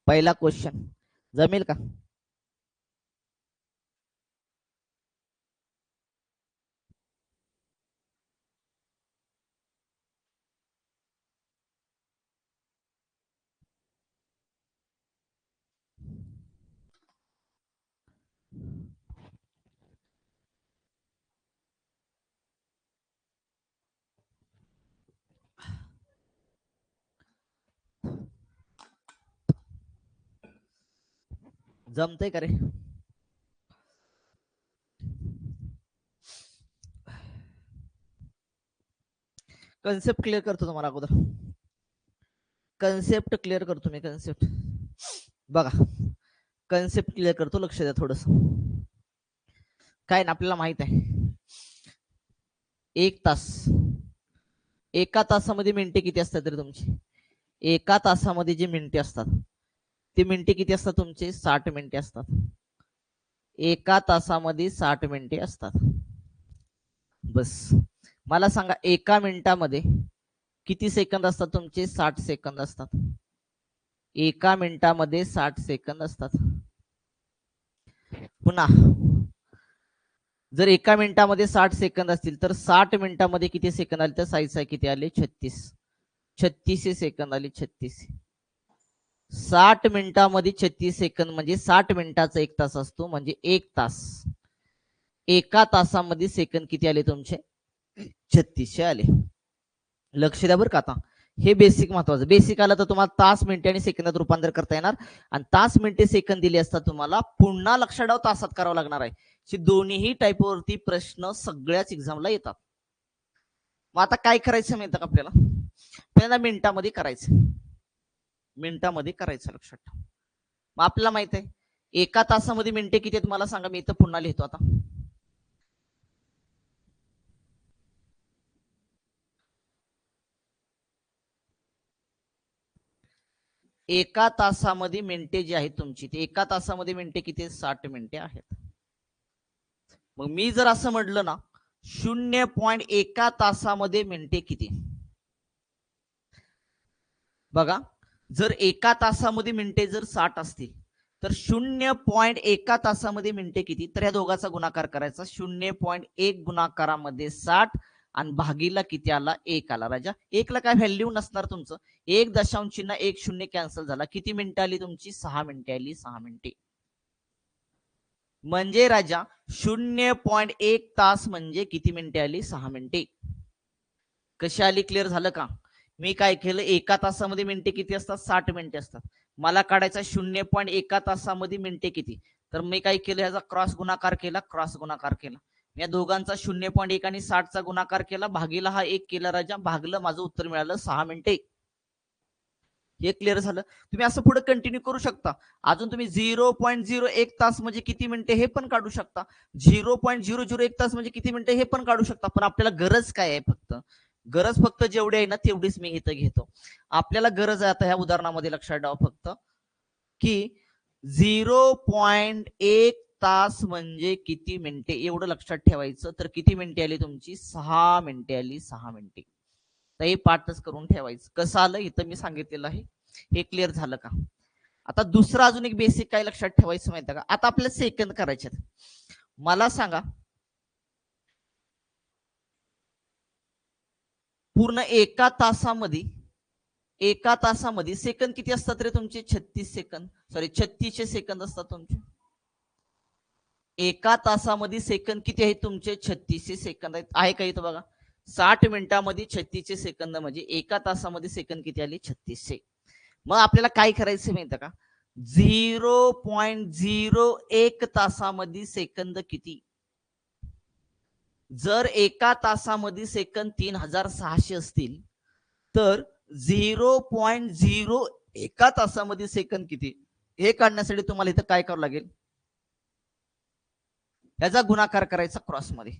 पहिला क्वेश्चन जमेल का? जमतंय का रे? कन्सेप्ट क्लिअर करतो तुम्हाला अगोदर. कन्सेप्ट क्लिअर करतो मी. कन्सेप्ट बघा, कन्सेप्ट क्लिअर करतो, लक्ष द्या थोडस. काय ना आपल्याला माहित आहे 1 तास, एका तासामध्ये मिनिटे किती असतात रे तुमची? एका तासामध्ये जे मिनिटे असतात ते मिनिटे किती असतात तुमचे? 60 मिनिटे असतात. एका तासामध्ये 60 मिनिटे असतात. बस मला सांगा एका मिनिटामध्ये किती सेकंद असतात तुमचे? 60 सेकंद असतात. एका मिनिटामध्ये 60 सेकंद असतात. पुन्हा जर एका मिनिटामध्ये 60 सेकंद असतील तर 60 मिनिटामध्ये किती सेकंद आले? तर साई किती आले? 36. 36 सेकंद आली. 36 60 मिनिटांमध्ये 36 सेकंद म्हणजे 60 मिनिटाचा 1 तास असतो, म्हणजे 1 तास. एका तासामध्ये सेकंद किती आले तुमचे? 3600 आले. लक्ष द्या बरं का. आता हे बेसिक महत्वाचं. बेसिक आलं तर तुम्हाला तास मिनिटे आणि सेकंदात रूपांतर करता येणार, आणि तास मिनिटे सेकंद दिले असता तुम्हाला पुन्हा लक्ष डाव तासात करावं लागणार आहे. दोन्ही टाईपवरती प्रश्न सगळ्याच एक्झामला येतात. मग आता काय करायचं माहिती का आपल्याला? पहिल्यांदा मिनिटामध्ये करायचं. मिनिटामध्ये करायचं, लक्षात ठेवा. मग आपल्याला माहित आहे एका तासामध्ये मिनिटे किती आहेत मला सांगा. मी इथं पुन्हा लिहितो आता. एका तासामध्ये मिनिटे जी आहेत तुमची, ती एका तासामध्ये मिनिटे किती? 60 मिनिटे आहेत. मग मी जर असं म्हटलं ना 0.1 तासामध्ये मिनिटे किती? बघा, जर एका तासामध्ये मिनिटे जर 60 असतील तर 0.1 तासामध्ये मिनिटे किती? तर या दोघांचा गुणाकार करायचा. 0.1 गुणाकारामध्ये 60 आणि भागीला किती आला? 1 आला. राजा 1 ला काय व्हॅल्यू नसणार तुमचं. 1.1 कॅन्सल झाला. किती मिनिटं आली तुमची? 6 मिनिटे आली. 6 मिनिटे म्हणजे राजा 0.1 तास म्हणजे किती मिनिटे आली? 6 मिनिटे. कशी आली? क्लिअर झालं का? मी काय केलं, एका तासामध्ये मिनिटे किती असतात? 60 मिनिटे असतात. मला काढायचा 0.1 तासामध्ये मिनिटे किती? तर मी काय केलं, याचा क्रॉस गुणाकार केला. क्रॉस गुणाकार केला, या दोघांचा 0.1 आणि 60चा गुणाकार केला, भागीला हा 1 केला. राजा भागलं, माझं उत्तर मिळालं 6 मिनिटे. हे क्लिअर झालं. तुम्ही असं पुढे कंटिन्यू करू शकता. अजून तुम्ही 0.01 तास म्हणजे किती मिनिटे हे पण काढू शकता. 0.001 तास म्हणजे किती मिनिटे हे पण काढू शकता. पण आपल्याला गरज काय आहे? गरज फक्त जेवढी आहे ना तेवढीच मी इथं घेतो. आपल्याला गरज आहे आता ह्या उदाहरणामध्ये लक्षात ठेवा फक्त की 0.1 तास म्हणजे किती मिनिटे एवढं लक्षात ठेवायचं. तर किती मिनिटे आली तुमची? 6 मिनिटे आली. 6 मिनिटे. तर हे पाठच करून ठेवायचं. कसं आलं इथं मी सांगितलेलं आहे. हे क्लिअर झालं का? आता दुसरं अजून एक बेसिक काय लक्षात ठेवायचं माहिती का? आता आपल्याला सेकंद करायचे. मला सांगा पूर्ण एका तासामध्ये सेकंद किती असतात रे तुमचे? 36 सेकंद. सॉरी 3600 सेकंद असतात तुमचे. एका तासामध्ये सेकंद किती आहेत तुमचे? 3600 सेकंद आहेत. आहे का इथं बघा? 60 मिनिटांमध्ये 3600 सेकंद म्हणजे एका तासामध्ये सेकंद किती आले? 3600. मग आपल्याला काय करायचं माहिती का? 0.01 तासामध्ये सेकंद किती? जर एका तासामध्ये सेकंद 3600 असतील तर 0.01 तासामध्ये सेकंद किती हे काढण्यासाठी तुम्हाला इथं काय करावं लागेल? याचा गुणाकार करायचा क्रॉस मध्ये.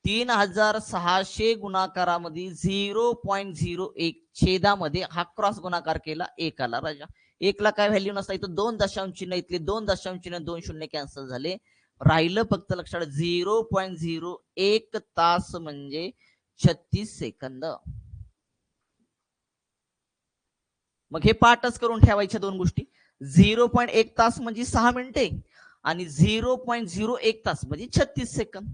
3600 गुणाकारामध्ये 0.01 छेदामध्ये हा क्रॉस गुणाकार केला. 1 आला. राजा 1 ला काय व्हॅल्यू नसता. इथं 2 दशांश चिन्ह, इथले 2 दशांश चिन्ह 2 शून्य कॅन्सल झाले. राहिलं फक्त लक्षात 0.01 तास म्हणजे 36 सेकंद. मग हे पाठच करून ठेवायच्या दोन गोष्टी. 0.1 तास म्हणजे 6 मिनिटे आणि 0.01 तास म्हणजे 36 सेकंद.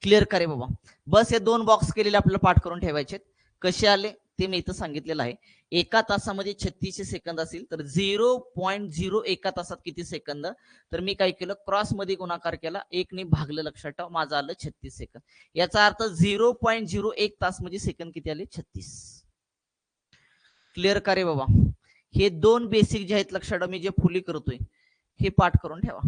क्लिअर करे बाबा. बस हे दोन बॉक्स केलेले आपल्याला पाठ करून ठेवायचे. कसे आले ते मी इथं सांगितलेलं आहे. एका तासामध्ये 3600 सेकंद असेल तर 0.01 तासात किती सेकंद? तर मी काय केलं, क्रॉस मध्ये गुणाकार केला, 1 ने भागलं. लक्षात ठेवा माझं आलं 36 सेकंद. याचा अर्थ 0.01 तास म्हणजे सेकंद किती आले? 36. क्लिअर करे बाबा. हे दोन बेसिक जे आहेत लक्षात ठेवा, मी जे फुली करतोय हे पाठ करून ठेवा.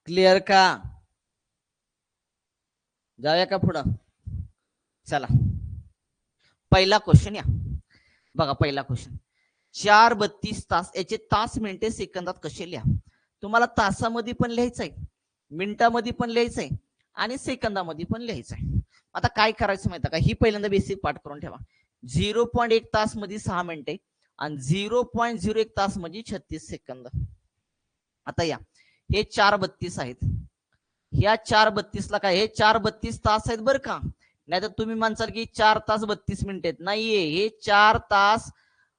क्लिअर का? जाऊया का पुढं? चला पहिला क्वेश्चन या बघा. पहिला क्वेश्चन 4:32 तास याचे तास मिनिटे सेकंदात कसे लिहा? तुम्हाला तासामध्ये पण लिहायचंय, मिनिटामध्ये पण लिहायचंय आणि सेकंदामध्ये पण लिहायचंय. आता काय करायचं माहिती का? ही पहिल्यांदा बेसिक पाठ करून ठेवा. 0.1 तास मध्ये 6 मिनिटे आणि 0.01 तास म्हणजे 36 सेकंद. आता या हे 4:32 आहेत. ह्या 4:32 ला काय, हे 4:32 तास आहेत बरं का. नाही तर तुम्ही म्हणसाल की 4 तास 32 मिनिट आहेत. नाहीये, हे 4 तास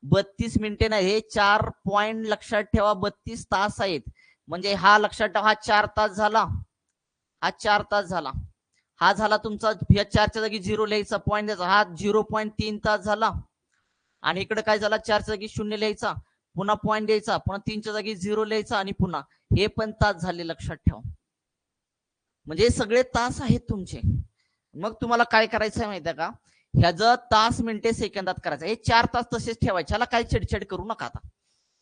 32 मिनिटे नाही, हे 4 पॉइंट लक्षात ठेवा, 32 तास आहेत. म्हणजे हा लक्षात ठेवा, हा 4 तास झाला, हा 4 तास झाला, हा झाला तुमचा, या 4च्या जागी 0 लिहायचा, पॉईंट द्यायचा, हा 0.3 तास झाला. आणि इकडे काय झाला, 4च्या जागी 0 लिहायचा, पुन्हा पॉईंट द्यायचा, पुन्हा 3च्या जागी 0 लिहायचा, आणि पुन्हा हे पण तास झाले, लक्षात ठेवा. म्हणजे सगळे तास आहेत तुमचे. मग तुम्हाला काय करायचं माहिती आहे का, ह्याचं तास मिनिटे सेकंदात करायचं. हे 4 तास तसेच ठेवायचे, ह्याला काय चिडचिड करू नका. आता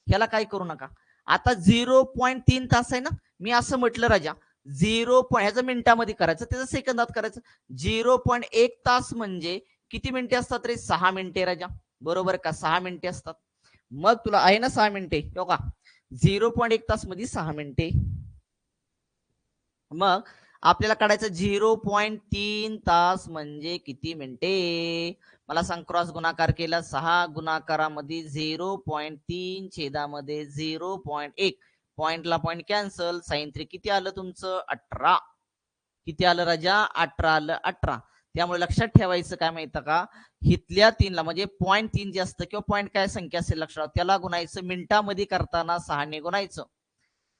ह्याला काय करू नका. आता 0.3 तास आहे ना, मी असं म्हटलं राजा, 0. ह्याचं मिनिटामध्ये करायचं, त्याचं सेकंदात करायचं. 0.1 तास म्हणजे किती मिनिटे असतात रे, 6 मिनिटे राजा, बरोबर का, 6 मिनिटे असतात. मग तुला आहे ना 6 मिनिटे, का 0.1 तास मध्ये 6 मिनिटे. मग आपल्याला काढायचं 0.3 तास म्हणजे किती मिनिटे, मला सांग. क्रॉस गुणाकार केला, 6 गुणाकारामध्ये 0.3 छेदामध्ये 0.1, पॉइंटला पॉइंट कॅन्सल, साइन 3 किती आलं तुमचं, 18. किती आलं राजा, 18 आलं, 18. त्यामुळे लक्षात ठेवायचं काय माहिती का, हितल्या 3ला म्हणजे 0.3 जे असतं किंवा पॉइंट काय संख्या असेल लक्षात, त्याला गुणायचं, मिनिटामध्ये करताना 6 ने गुणायचं.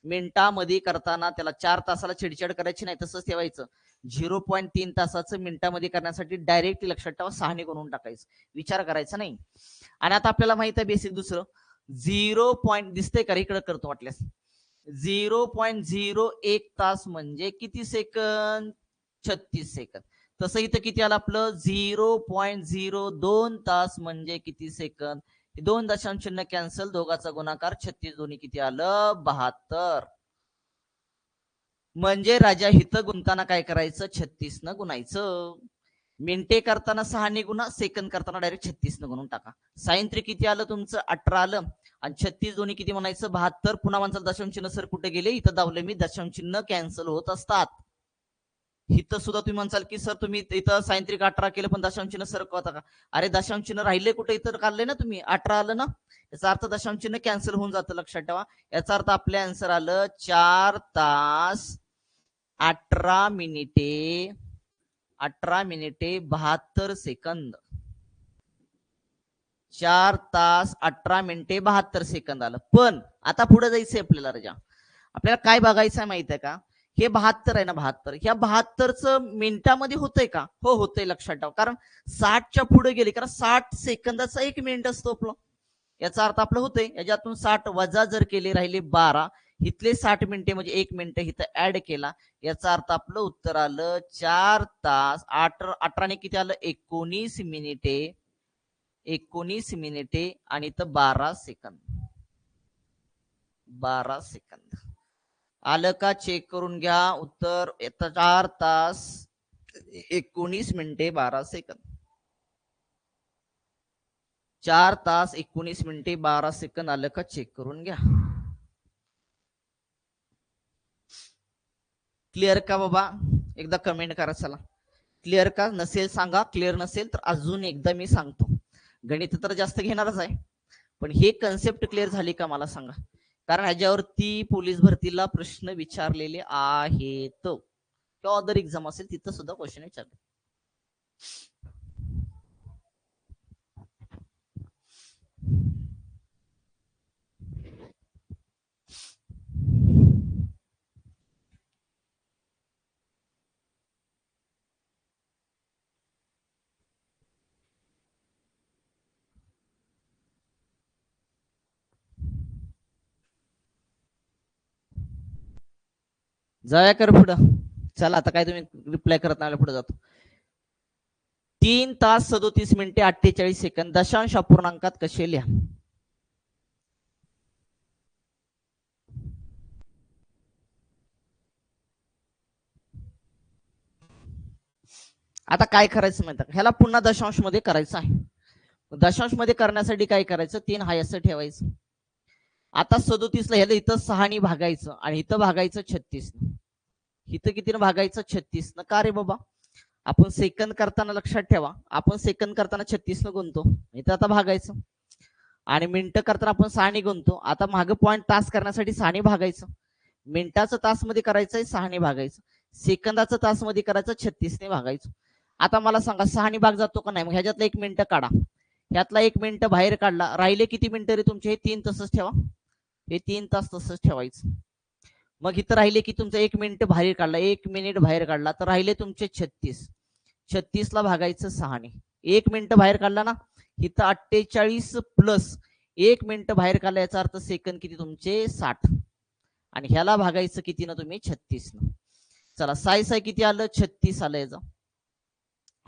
मिनिटामध्ये करताना त्याला 4 तासाला चिडचिड करायची नाही, तसंच ठेवायचं. 0.3 तासाचं मिनिटामध्ये करण्यासाठी डायरेक्ट लक्षात ठेवा, 6 ने गुणून टाकायचं, विचार करायचा नाही. आणि आता आपल्याला माहित आहे बेसिक दुसरं, 0. दिसतंय का, इकडे करतो वाटल्यास, 0.01 तास म्हणजे किती सेकंद, 36 सेकंद. तसं इथं किती आलं आपलं, 0.02 तास म्हणजे किती सेकंद, 2 दशांश चिन्ह कॅन्सल, दोघाचा गुणाकार, 36 दोन्ही किती आलं, 72. म्हणजे राजा हिथं गुंताना काय करायचं, 36 न गुणायचं. मिनिटे करताना 6 ने गुणा, सेकंद करताना डायरेक्ट 36 न गुणून टाका. साइन 3 किती आलं तुमचं, 18 आलं, आणि 36 दोन्ही किती म्हणायचं, 72. पुन्हा म्हणसाल दशांश चिन्ह सर कुठे गेले, इथं दावले मी, दशांश चिन्ह कॅन्सल होत असतात. इथं सुद्धा तुम्ही म्हणसाल की सर तुम्ही इथं साइन 3 18 केलं पण दशांश चिन्ह सर होता का, अरे दशांश चिन्ह राहिले कुठे, इथं काढले ना तुम्ही, 18 आलं ना, याचा अर्थ दशांश चिन्ह कॅन्सल होऊन जातं, लक्षात ठेवा. याचा अर्थ आपल्या आन्सर आलं 4 तास 18 मिनिटे 72 सेकंद. 4 तास 18 मिनिटे 72 सेकंद आलं. पण आता पुढे जायचंय आपल्याला राजा, आपल्याला काय बघायचं माहित आहे का, हे 72 आहे ना, 72, ह्या 72चं मिनिटामध्ये होतंय का, हो होतंय, लक्षात ठेवा. कारण 60च्या पुढे गेले, कारण 60 सेकंदाचा 1 मिनिट असतो आपलं, याचा अर्थ आपलं होतंय, याच्यातून 60 वजा जर केले, राहिले 12, इथले 60 मिनिटे म्हणजे 1 मिनिट इथं ऍड केला, याचा अर्थ आपलं उत्तर आलं 4 तास 18 ने किती आलं, 19 मिनिटे, 19 मिनिटे आणि इथं 12 सेकंद, 12 सेकंद आलं का, चेक करून घ्या. उत्तर 4 तास 19 मिनिटे 12 सेकंद. 4 तास 19 मिनिटे 12 सेकंद आलं का, चेक करून घ्या. क्लिअर का बाबा, एकदा कमेंट करा. चला क्लिअर का, नसेल सांगा, क्लिअर नसेल तर अजून एकदा मी सांगतो. गणित तर जास्त घेणारच आहे, पण हे कन्सेप्ट क्लिअर झाली का मला सांगा, कारण ह्याच्यावरती पोलीस भरतीला प्रश्न विचारलेले आहेत, किंवा अदर एक्झाम असेल तिथं सुद्धा क्वेश्चन विचारले. जाऊया कर पुढं. चला आता काय तुम्ही रिप्लाय करत नाही, पुढे जातो. 3 तास 37 मिनिटे 48 सेकंद दशांश अपूर्णांकात कसे लिहा. आता काय करायचं माहिती का, ह्याला पुन्हा दशांश मध्ये करायचं आहे. दशांश मध्ये करण्यासाठी काय करायचं, 3 हाय असं ठेवायचं. आता 37 ला ह्याला इथं 6 ने भागायचं आणि इथं भागायचं 36, इथं कितीनं भागायचं, 36 न. का रे बाबा, आपण सेकंद करताना लक्षात ठेवा, आपण सेकंद करताना 36 न गुणतो, इथं आता भागायचं. आणि मिनिटं करताना आपण 6 गुणतो. आता मागे पॉईंट तास करण्यासाठी 6 भागायचं. मिनिटाचं तास मध्ये करायचंय 6 भागायचं. सेकंदाचं तास मध्ये करायचं 36 भागायचं. आता मला सांगा 6 भाग जातो का नाही? मग ह्याच्यातलं 1 मिनिट काढा. ह्यातला 1 मिनिट बाहेर काढला, राहिले किती मिनिटं रे तुमचे? हे 3 तसंच ठेवा. हे 3 तास तसंच ठेवायचं. मग इथं राहिले की तुमचं 1 मिनिट बाहेर काढला, 1 मिनिट बाहेर काढला, तर राहिले तुमचे 36. 36 ला भागायचं 6ने. 1 मिनिट बाहेर काढला ना, इथं 48 प्लस 1 मिनिट बाहेर काढला, याचा अर्थ सेकंद किती तुमचे? 60. आणि ह्याला भागायचं किती ना तुम्ही? 36 न. चला 6 किती आलं? 36 आलं याचं.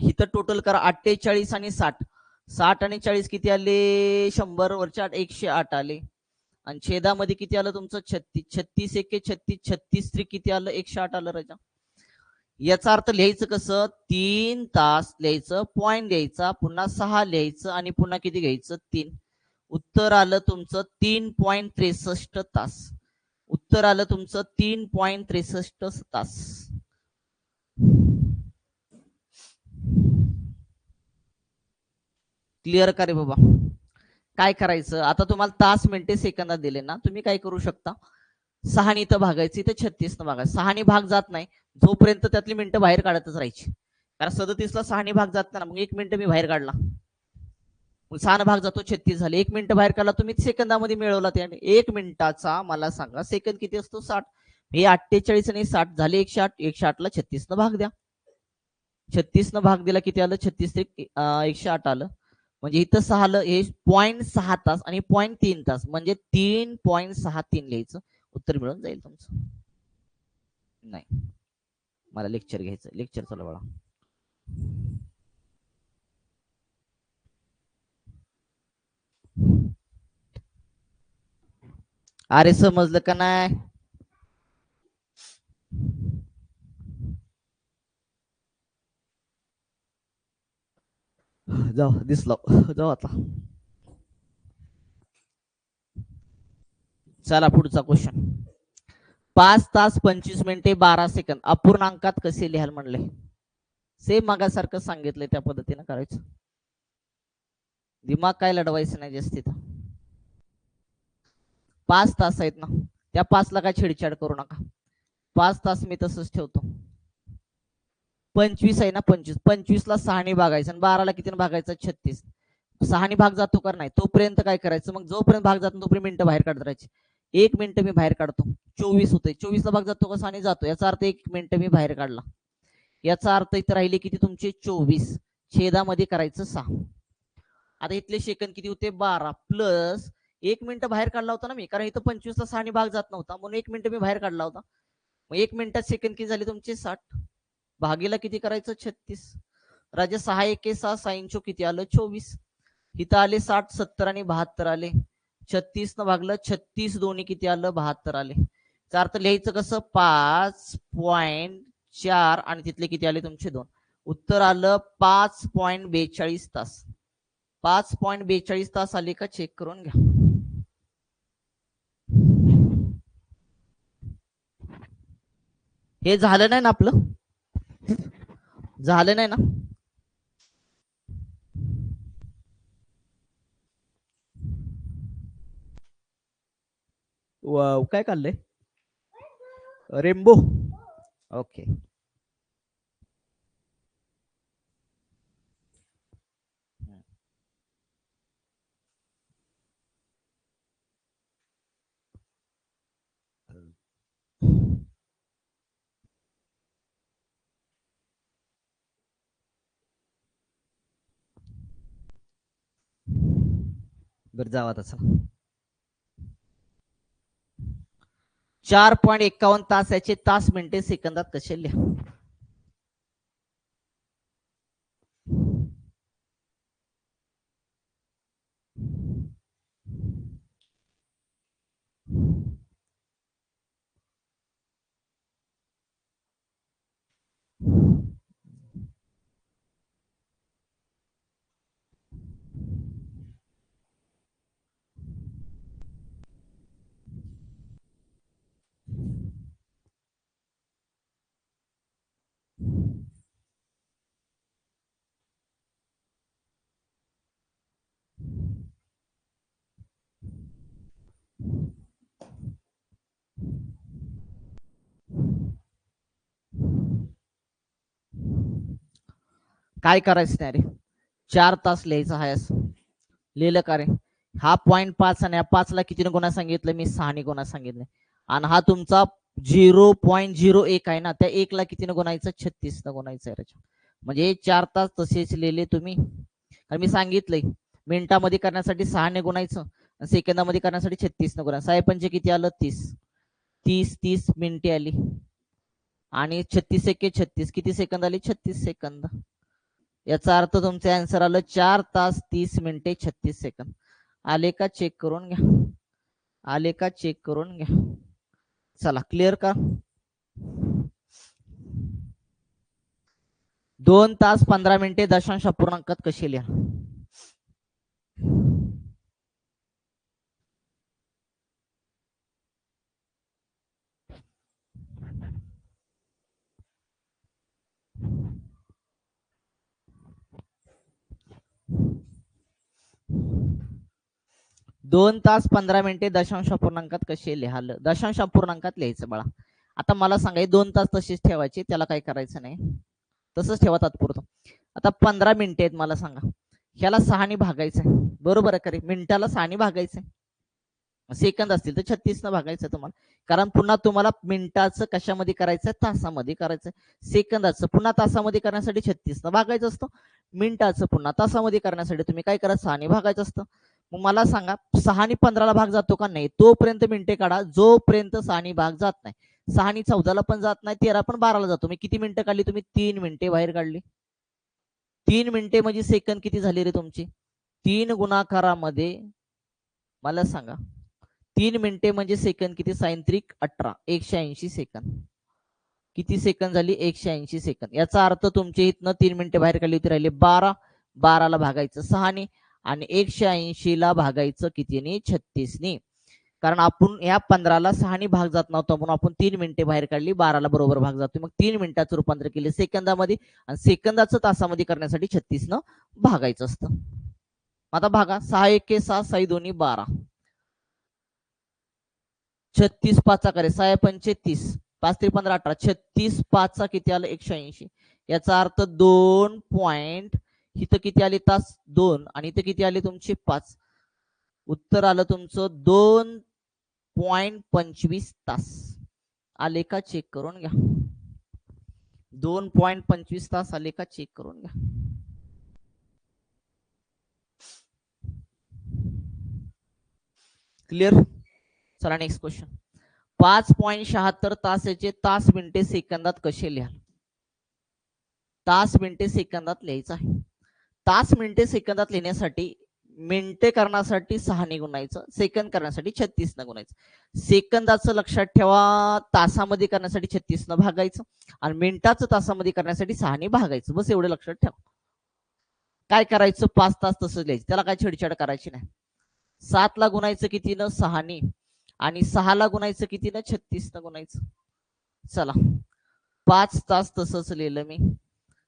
इथं टोटल करा 48 आणि 60. 60 आणि 40 किती आले? 100 वरच्या 108 आले. आणि छेदामध्ये किती आलं तुमचं? 36. 36 एके 36, 36 त्रिक किती आलं? 108 आलं राजा. याचा अर्थ लिहायचं कसं? 3 तास लिहायचं, पॉइंट लिहायचा, पुन्हा 6 लिहायचं आणि पुन्हा किती घ्यायचं? 3. उत्तर आलं तुमचं 3.63 तास. उत्तर आलं तुमचं 3.63 तास. क्लिअर का रे बाबा? काय करायचं आता? तुम्हाला तास मिनिटे सेकंदात दिले ना, तुम्ही काय करू शकता? 6 इथं भागायचं, इथं 36 न भागायचं. 6 भाग जात नाही जोपर्यंत त्यातली मिनिटं बाहेर काढतच राहायची. कारण 37 ला 6 भाग जात ना, मग 1 मिनिट मी बाहेर काढला, मग 6 भाग जातो 36 झाले. 1 मिनिट बाहेर काढला तुम्ही, सेकंदामध्ये मिळवला. त्याने 1 मिनिटाचा मला सांगा सेकंद किती असतो? 60. हे 48 आणि 60 झाले 108. 108 ला 36 न भाग द्या. 36 न भाग दिला किती आलं? 36 ते 108 आलं. म्हणजे इथं 6 आलं. हे 0.6 तास आणि 0.3 तास म्हणजे 3.63 लिहायचं. उत्तर मिळून जाईल तुमचं. नाही, मला लेक्चर घ्यायचं. लेक्चर चला बाळा. अरे समजलं का नाही? जाऊ दिसलं. जाऊ आता. चला पुढचा क्वेश्चन. 5 तास 25 मिनिटे 12 सेकंद अपूर्णांकात कसे लिहाल म्हणले? सेम मागासारखं सांगितलंय त्या पद्धतीने करायचं. दिमाग काय लढवायचं नाही जास्तीत. 5 तास आहेत ना, त्या 5 ला काय छेडछाड करू नका. 5 तास मी तसंच ठेवतो. 25 आहे ना, 25. 25 ला 6 भागायचं आणि 12 ला किती भागायचं? 36. 6 भाग जातो का नाही तोपर्यंत काय करायचं? मग जोपर्यंत भाग जातो तोपर्यंत मिनिटं बाहेर काढत राहायची. 1 मिनिट मी बाहेर काढतो, 24 होते. 24 ला भाग जातो का? 6 जातो. याचा अर्थ 1 मिनिट मी बाहेर काढला. याचा अर्थ इथं राहिले किती तुमचे? 24. छेदामध्ये करायचं 6. आता इथले सेकंद किती होते? 12 प्लस 1 मिनिट बाहेर काढला होता ना मी, कारण इथं 25 ला 6 भाग जात नव्हता म्हणून 1 मिनिट मी बाहेर काढला होता. मग 1 मिनिटात सेकंद किती झाले तुमचे? 60. भागीला किती करायचं? 36. राजा 6 एके 6, 6 किती आलं? 24. इथं आले 60, 70 आणि 72 आले. 36 न भागलं, 36 दोन्ही किती आलं? 72 आले. त्याचा अर्थ लिहायचं कसं? 5.4 आणि तिथले किती आले तुमचे? 2. उत्तर आलं 5.42 तास. 5.42 तास आले का? चेक करून घ्या. हे झालं नाही ना आपलं? झालं नाही ना? वाव, काय काढलंय? रेम्बो. ओके. बर जावा तसा. 4.51 तासाचे तास मिनिटे सेकंदात कसे लिहा? काय करायचं नाही रे, 4 तास लिहायचं आहे असं लिहिलं का रे? हा 0.5 आणि या 5 ला कितीने गुणा सांगितलं मी? 6 ने गुणा सांगितलं. आणि हा तुमचा 0.01 आहे ना, त्या 1 ला कितीने गुणायचं? 36 न गुणायचं आहे. म्हणजे 4 तास तसेच लिहिले तुम्ही. आणि मी सांगितलंय मिनिटामध्ये करण्यासाठी 6 ने गुणायचं, सेकंदामध्ये करण्यासाठी 36 न गुणायचं. 6 पंचे किती आलं? 30. 30 मिनिटे आली आणि 36 एके 36 किती सेकंद आली? 36 सेकंद. याचा अर्थ तुमचे आन्सर आलं 4 तास 30 मिनिटे 36 सेकंद. आले का? चेक करून घ्या. आले का? चेक करून घ्या. चला, क्लिअर का? 2 तास 15 मिनिटे दशांश अपूर्णांकात कशी लिहा? 2 तास 15 मिनिटे दशांश अपूर्णांकात कसे लिहाल? दशांश अपूर्णांकात लिहायचं बाळा. आता मला सांगा, 2 तास तसेच ठेवायचे, त्याला काही करायचं नाही, तसंच ठेवा तात्पुरतं. आता 15 मिनिटे आहेत, मला सांगा ह्याला 6 ने भागायचं आहे, बरोबर आहे का रे? मिनिटाला 6 ने भागायचं आहे. सेकंद असतील तर 36 न भागायचं तुम्हाला, कारण पुन्हा तुम्हाला मिनिटाचं कशामध्ये करायचं? तासामध्ये करायचं. सेकंदाचं पुन्हा तासामध्ये करण्यासाठी 36 न भागायचं असतं. मिनिटाचं पुन्हा तासामध्ये करण्यासाठी तुम्ही काय करा? 6 ने भागायचं असतं. मग मला सांगा, 6 ने 15 ला भाग जातो का? नाही. तोपर्यंत मिनिटे काढा जोपर्यंत 6 ने भाग जात नाही. 6 ने 14 ला पण जात नाही, 13 पण 12 ला जातो. मी किती मिनिटं काढली तुम्ही? 3 मिनिटे बाहेर काढली. 3 मिनिटे म्हणजे सेकंद किती झाले रे तुमची? 3 गुणाकारामध्ये मला सांगा, 3 मिनिटे म्हणजे सेकंद किती? सायंत्रिक 18, 180 सेकंद. किती सेकंद झाली? 180 सेकंद. याचा अर्थ तुमचे इथनं 3 मिनिटे बाहेर काढली होती, राहिले 12. 12 ला भागायचं 6 ने आणि 180 ला भागायचं कितीने? 36 ने. कारण आपण या 15 ला 6 ने भाग जात नव्हता, म्हणून आपण 3 मिनिटे बाहेर काढली, 12 ला बरोबर भाग जातो. मग 3 मिनिटाचं रूपांतर केले सेकंदामध्ये आणि सेकंदाचं तासामध्ये करण्यासाठी 36 न भागायचं असतं. आता भागा. 6 एके 6, 6 दोन्ही 12. 36 पाचा करे 6 पंचे 30, 5 3 15 18, 36 पाचा किती आलं? 180. याचा अर्थ 2 पॉइंट, इथं किती आले? तास 2 आणि इथं किती आले तुमचे? 5. उत्तर आलं तुमचं 2.25 तास. आले का? चेक करून घ्या. 2.25 तास आले का? चेक करून घ्या. क्लिअर? चला नेक्स्ट क्वेश्चन. 5.76 तासाचे तास मिनिटे सेकंदात कसे लिहाल? तास मिनिटे सेकंदात लिहायचं आहे. तास मिनिटे सेकंदात लिहिण्यासाठी मिनिटे करण्यासाठी 6 ने गुणायचं, सेकंद करण्यासाठी 36 न गुणायचं. सेकंदाचं लक्षात ठेवा, तासामध्ये करण्यासाठी 36 न भागायचं आणि मिनिटाचं तासामध्ये करण्यासाठी 6 ने भागायचं. बस एवढं लक्षात ठेवा. काय करायचं? 5 तास तसंच लिहायचं, त्याला काय छेडछाड करायची नाही. 7 ला गुणायचं कितीनं? 6 ने आणि 6 ला गुणायचं कितीनं? 36 न गुणायचं. चला, 5 तास तसंच लिहिलं मी.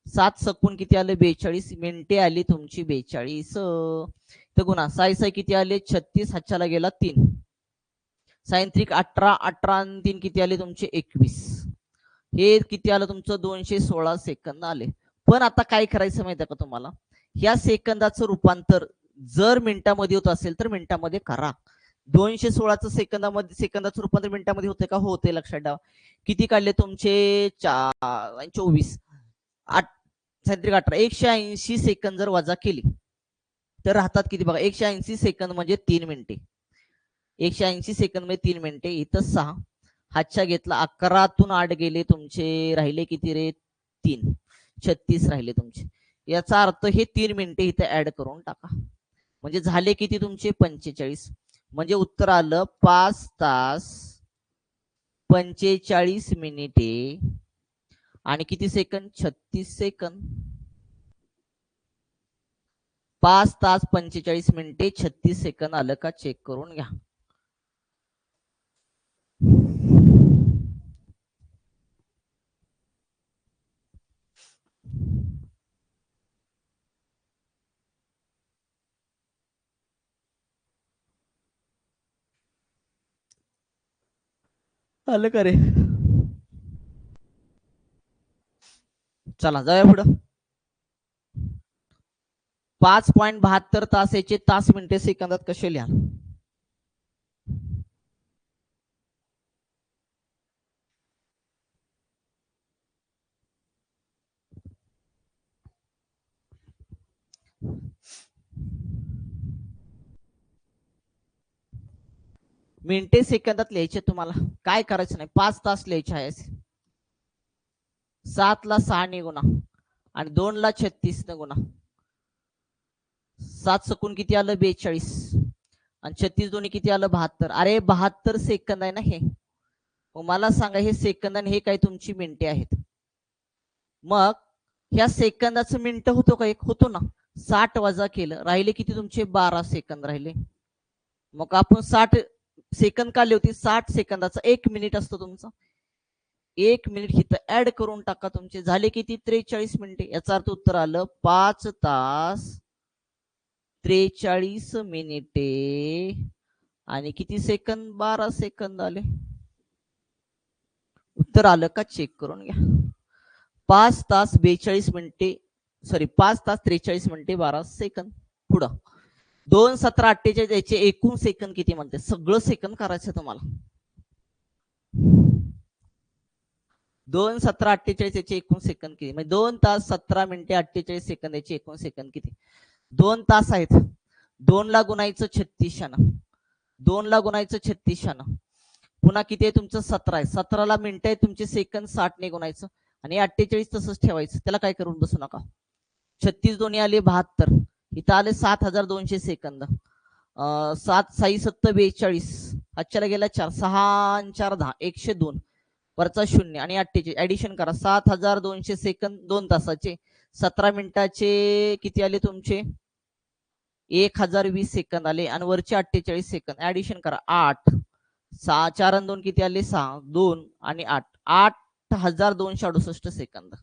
7 सकून किती आले? 42 मिनिटे आली तुमची 42. तर गुणा 6 किती आले? 36. हातच्याला गेला 3. सायंत्रिक 18, 18 आणि 3 किती आले तुमचे? 21. हे किती आलं तुमचं? 216 सेकंद आले. पण आता काय करायचं माहिती का तुम्हाला? या सेकंदाचं रूपांतर जर मिनिटामध्ये होत असेल तर मिनिटामध्ये करा. 216चं सेकंदाचं रूपांतर मिनिटामध्ये होते का? होते, लक्षात ठेवा. किती काढले तुमचे? 24. 18, 180 सेकंद जर वजा केली तर राहतात किती बघा? 180 सेकंद म्हणजे 3 मिनिटे. 180 सेकंद म्हणजे 3 मिनिटे. इथं 6 हातच्या घेतला, 11तून 8 गेले तुमचे, राहिले किती रे? 3. 36 राहिले तुमचे. याचा अर्थ हे 3 मिनिटे इथे ऍड करून टाका, म्हणजे झाले किती तुमचे? 45. म्हणजे उत्तर आलं 5 तास 45 मिनिटे आणि किती सेकंद? 36 सेकंद. 5 तास 45 मिनिटे 36 सेकंद. आलं का? चेक करून घ्या. आलं का रे? चला जाऊया पुढं. 5.72 तास याचे तास मिनिटे सेकंदात कसे लिहा? मिनिटे सेकंदात लिहायचे तुम्हाला, काय करायचं नाही. 5 तास लिहायचे आहे. 7 ला 6 ने गुणा आणि 2 ला 36 न गुणा. 7 सकून किती आलं? 42 आणि 36 दोन्ही किती आलं? 72. अरे 72 सेकंद आहे ना हे. मग मला सांगा, हे सेकंद आणि हे काय तुमची मिनिटे आहेत. मग ह्या सेकंदाचं मिनिट होतो का? एक होतो ना. 60 वजा केलं, राहिले किती तुमचे? 12 सेकंद राहिले. मग आपण 60 सेकंद काढले होते. 60 सेकंदाचा 1 मिनिट असतो तुमचा. 1 मिनिट इथं ऍड करून टाका, तुमचे झाले किती? 43 मिनिटे. याचा अर्थ उत्तर आलं 5 तास 43 मिनिटे आणि किती सेकंद? 12 सेकंद आले. उत्तर आलं का? चेक करून घ्या. 5 तास 42 मिनिटे, सॉरी 5 तास 43 मिनिटे 12 सेकंद. पुढं 2 17 48 याचे एकूण सेकंद किती म्हणते? सगळं सेकंद करायचं तुम्हाला. 2 17 48 याचे एकूण सेकंद किती? म्हणजे 2 तास 17 मिनिटे 48 सेकंद याचे एकूण सेकंद किती? 2 तास आहेत. 2 ला गुणायचं 36 शानं, 2 ला गुणायचं 36 शानं. पुन्हा किती आहे तुमचं? 17 आहे. 17 ला मिनिटं आहे तुमचे, सेकंद 60 ने गुणायचं आणि 48 तसंच ठेवायचं. त्याला काय करून बसू नका. 36 दोन्ही आले 72, इथं आले 7200 सेकंद. 7 6 7 42, आजच्याला गेला 4, 6 4 10, 102 वरचा 0 आणि 48 ऍडिशन करा. 7200 सेकंद 2 तासाचे. 17 मिनिटाचे किती आले तुमचे? 1020 सेकंद आले आणि वरचे 48 सेकंद ऍडिशन करा. 8 6 4 आणि 2 किती आले? 6, 2 आणि 8, 8268 सेकंद.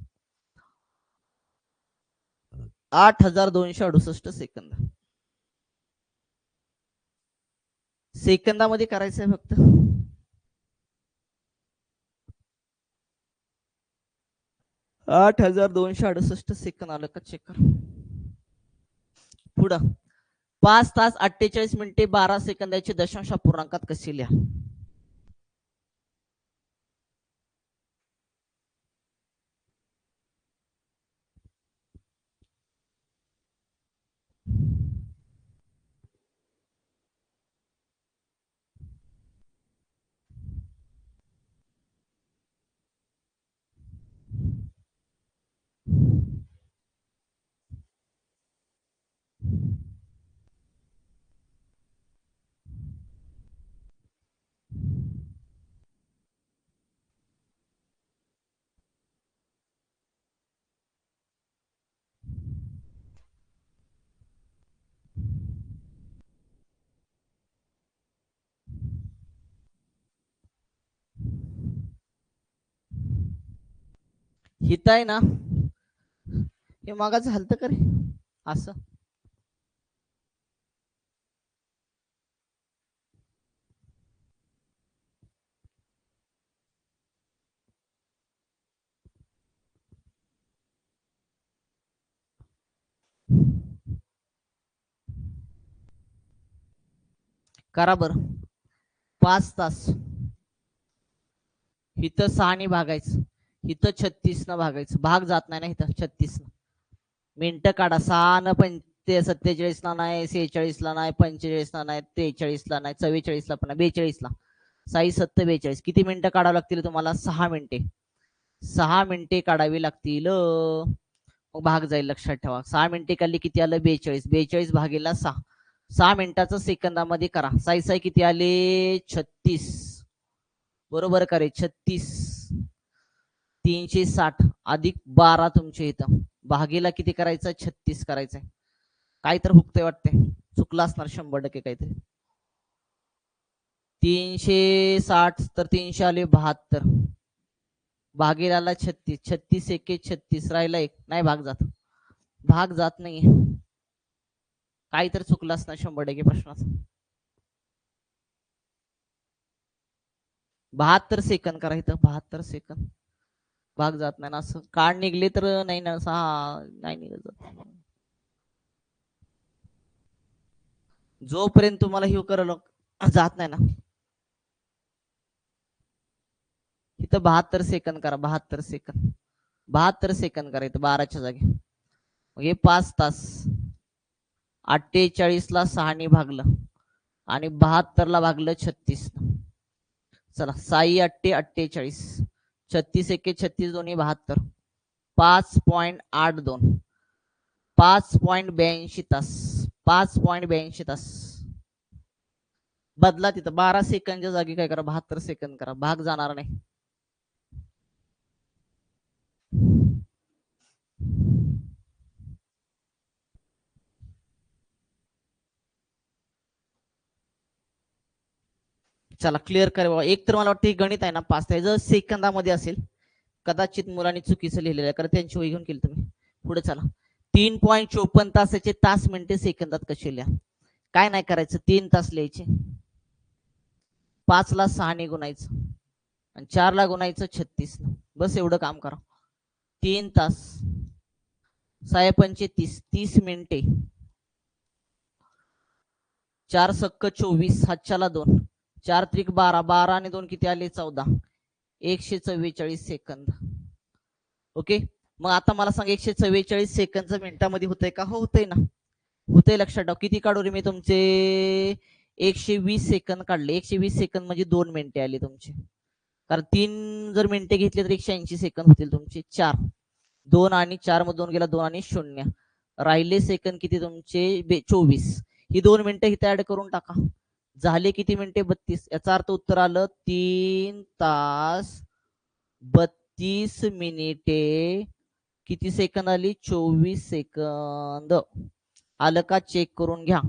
8268 सेकंद. सेकंदामध्ये करायचंय फक्त. आठ 8268 सेकंद आलं का? चेक कर. पुढं 5 तास 48 मिनिटे 12 सेकंदाचे दशांश पूर्णांकात कसे लिहा? हित आहे ना, हे मागाच हलत का रे असं? करा बर. 5 तास इथं 6 ने भागायचं, इथं 36 न भागायचं. भाग जात नाही ना इथं 36 न. मिनिटं काढा. 6 न 47 ला नाही, 46 ला नाही, 45 ला नाही, 43 ला नाही, 44 ला पण 42 ला. 6 7 42. किती मिनिटं काढावं लागतील तुम्हाला? 6 मिनिटे. 6 मिनिटे काढावी लागतील. मग भाग जाईल, लक्षात ठेवा. 6 मिनिटे काढली किती आलं? 42. 42 भागेला 6. 6 मिनिटाचं सेकंदामध्ये करा. 6 6 किती आले? 36. बरोबर करे. 36 360 अधिक 12 तुमच्या इथं भागेला किती करायचं? 36 करायचंय. काय तर हुकतंय वाटते, चुकलं असणार 100% काहीतरी. 360 तर 300 आले 72, भागेला 36. 36 एके 36, राहिला 1. नाही भाग जात, भाग जात नाही. काय तर चुकलं असणार 100% प्रश्नात. 72 सेकंद करा इथं. 72 सेकंद भाग जात नाही ना. असं कार्ड निघले तर नाही ना. 6 नाही निघत. जोपर्यंत तुम्हाला हे करल जात नाही ना, इथं 72 सेकंद करा, 72 सेकंद, 72 सेकंद करा इथं 12च्या जागी. हे 5 तास. 48 ला 6 भागलं आणि 72 ला भागलं 36. चला 6×8 = 48, 36×1 = 36, दोन्ही 72, 5.82, 5.82 तास, 5.82 तास. बदला तिथं 12 सेकंदच्या जागी काय करा, 72 सेकंद करा, भाग जाणार नाही. चला क्लिअर करा. एक तर मला वाटतं गणित आहे ना 5, जर सेकंदामध्ये असेल कदाचित मुलांनी चुकीचं लिहिलेलं आहे, कारण त्यांची वही घेऊन केली तुम्ही. पुढे चला. 3.54 तासाचे तास मिनिटे सेकंदात कसे लिहा. काय नाही करायचं, 3 तास लिहायचे, 5 ला 6 गुणायचं आणि 4 ला गुणायचं 36. बस एवढं काम करा. 3 तास 6×5 = 30 मिनिटे, 4 सक्क 24, हातच्याला 2, 4 त्रिक 12, 12 आणि 2 किती आले, 14, 144 सेकंद. ओके. मग आता मला सांग 144 सेकंद मिनिटामध्ये होतंय का? हो होतंय ना, होतंय. लक्षात ठेवा. किती काढू रे मी तुमचे 120 सेकंद काढले. 120 सेकंद म्हणजे 2 मिनिटे आली तुमची, कारण 3 जर मिनिटे घेतले तर 180 सेकंद होतील तुमचे. 4, 2 आणि 4 मध्ये 2 गेला, 2 आणि 0 राहिले सेकंद किती तुमचे 24. ही 2 मिनिटं इथे ऍड करून टाका. झाले किती मिनिटे, 32. याचा अर्थ उत्तर आलं 3 तास 32 मिनिटे किती सेकंद आली, 24 सेकंद. आलं का, चेक करून घ्या.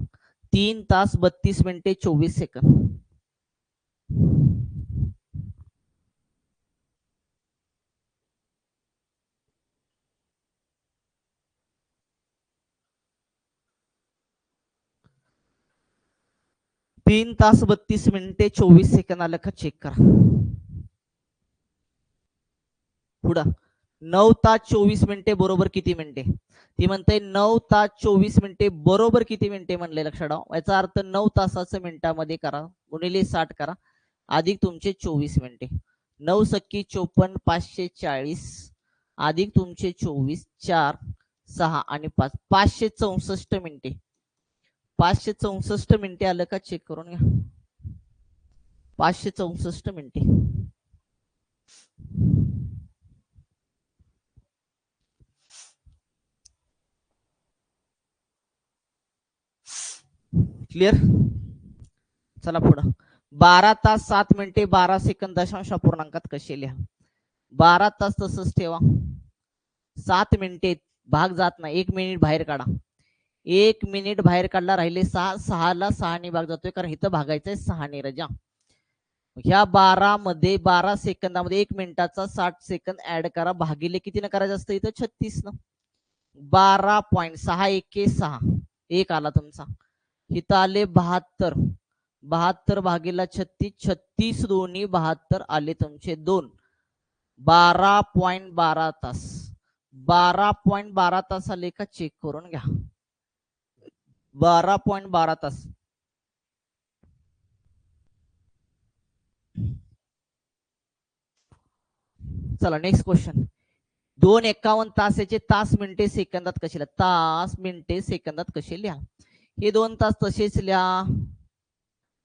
3 तास 32 मिनिटे 24 सेकंद. तीन तास 32 मिनिटे 24 सेकंद आलं का, चेक करा. पुढं 9 तास 24 मिनिटे बरोबर किती मिनिटे. ती म्हणते 9 तास 24 मिनिटे बरोबर किती मिनिटे म्हणले, लक्षात ठेवा. याचा अर्थ 9 तासाचं मिनिटामध्ये करा, गुणिले 60 करा, अधिक तुमचे 24 मिनिटे. 9 सक्की 54, 540 अधिक तुमचे 24, 4, 6 आणि 5, 564 मिनिटे. 564 मिनिटे आलं का, चेक करून घ्या. 564 मिनिटे. क्लिअर. चला पुढं. 12 तास 7 मिनिटे 12 सेकंद दशांश अपूर्णांकात कसे लिहा. 12 तास तसंच ठेवा, 7 मिनिटे भाग जात नाही, 1 मिनिट बाहेर काढा, 1 मिनिट बाहेर काढला, राहिले 6, 6 ला 6 ने भाग जातोय, कारण इथं भागायचंय 6 ने रजा. ह्या 12 मध्ये 12 सेकंदामध्ये 1 मिनिटाचा 60 सेकंद ऍड करा, भागिले किती न करायचं असतं इथं, 36 न. 12.6 1 6, 1 आला तुमचा. इथं आले 72, 72 भागीला 36, 36 दोन्ही 72 आले तुमचे 2. 12.12 तास, 12.12 तास आले का, चेक करून घ्या. 12.12 तास. चला नेक्स्ट क्वेश्चन. 2:51 तासाचे तास मिनिटे सेकंदात कसे लिहा. तास मिनिटे सेकंदात कसे लिहा. हे 2 तास तसेच लिहा.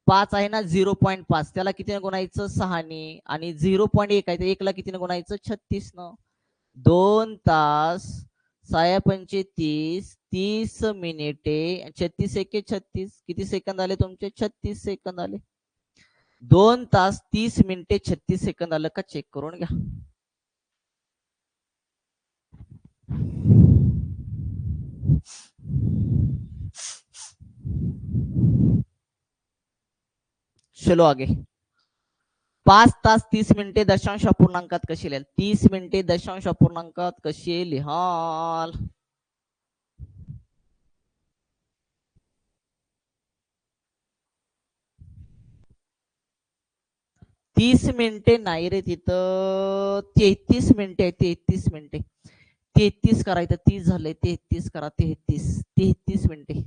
5 आहे ना 0.5, त्याला कितीने गुणायचं, 6 ने, आणि 0.1 आहे, 1 ला कितीने गुणायचं, 36 न. 2 तास 6×5 = 30 मिनिटे, 36×1 = 36, किती सेकंद आले तुमचे, 36 सेकंद आले. 2 तास 30 मिनिटे 36 सेकंद आलं का, चेक करून घ्या. चलो आगे. 5 तास 30 मिनिटे दशांश अपूर्णांकात कशी लिहाल. 30 मिनिटे दशांश अपूर्णांकात कसे लिहाल. तीस मिनिटे नाही रे, तिथं 33 मिनिटे. 33 मिनिटे, 33 करायचं, 30 झाले, 33 करा, 33 मिनिटे.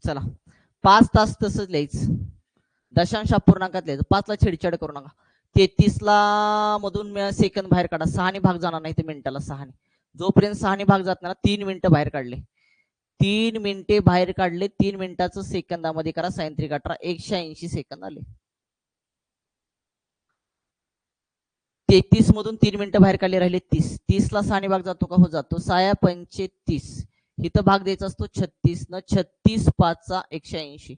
चला 5 तास तसंच लिहायचं, दशांश अपूर्णांकात लिहायचं, 5 ला छेडछाड करू नका. 33 ला मधून सेकंद बाहेर काढा, 6 ने भाग जाणार नाही ते मिनिटाला, 6 ने, जोपर्यंत 6 ने भाग जात नाही 3 मिनिटं बाहेर काढले, 3 मिनिटे बाहेर काढले, 3 मिनिटाचं सेकंदामध्ये करा, साइन 3 180 सेकंद आले. 33 मधून 3 मिनिटं बाहेर काढले, राहिले 30, 30 ला 6 ने भाग जातो का? हो जातो. 6 पंचे 30, इथं भाग द्यायचा असतो 36 न, 36 5 180,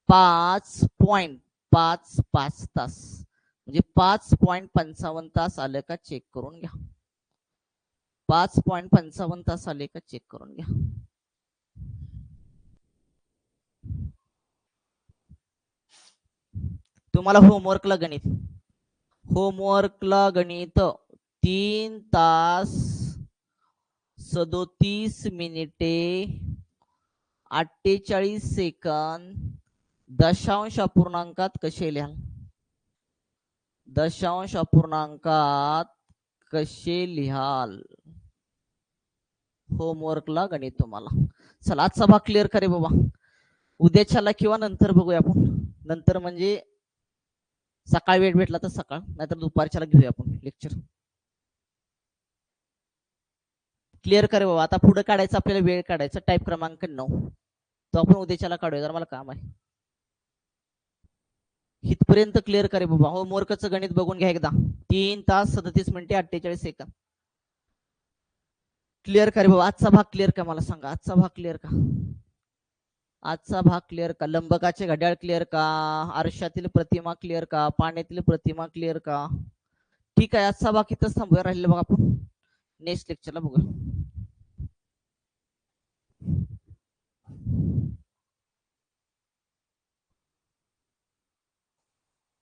5.55 तास, म्हणजे 5.55 तास आलं का चेक करून घ्या. 5.55 तास आले का चेक करून घ्या. तुम्हाला होमवर्कला गणित, होमवर्कला गणित 3 तास 37 मिनिटे 48 सेकंद दशांश अपूर्णांकात कसे लिहाल? दशांश अपूर्णांकात कसे लिहाल? होमवर्कला गणित तुम्हाला. चला आजचा भाग क्लिअर करे बाबा, उद्याच्याला किंवा नंतर बघूया आपण, नंतर म्हणजे सकाळी वेळ भेटला तर सकाळ, नाहीतर दुपारच्याला घेऊया आपण लेक्चर. क्लिअर करे बाबा. आता पुढे काढायचं आपल्याला, वेळ काढायचा, टाईप क्रमांक 9, तो आपण उद्याच्याला काढूया, जर मला काम आहे. इथपर्यंत क्लिअर करे बाबा. होमवर्कचं गणित बघून घ्या एकदा. 3 तास 37 मिनिटे 48 सेकंद. क्लिअर करे बाबा. आजचा भाग क्लिअर का मला सांगा, आजचा भाग क्लिअर का? आजचा भाग क्लिअर का? लंबकाचे घड्याळ क्लिअर का? आरशातील प्रतिमा क्लिअर का? पाण्यातील प्रतिमा क्लिअर का? ठीक आहे, आजचा भाग इथंच थांबूया, राहिलेला बघा आपण नेक्स्ट लेक्चरला बघूया.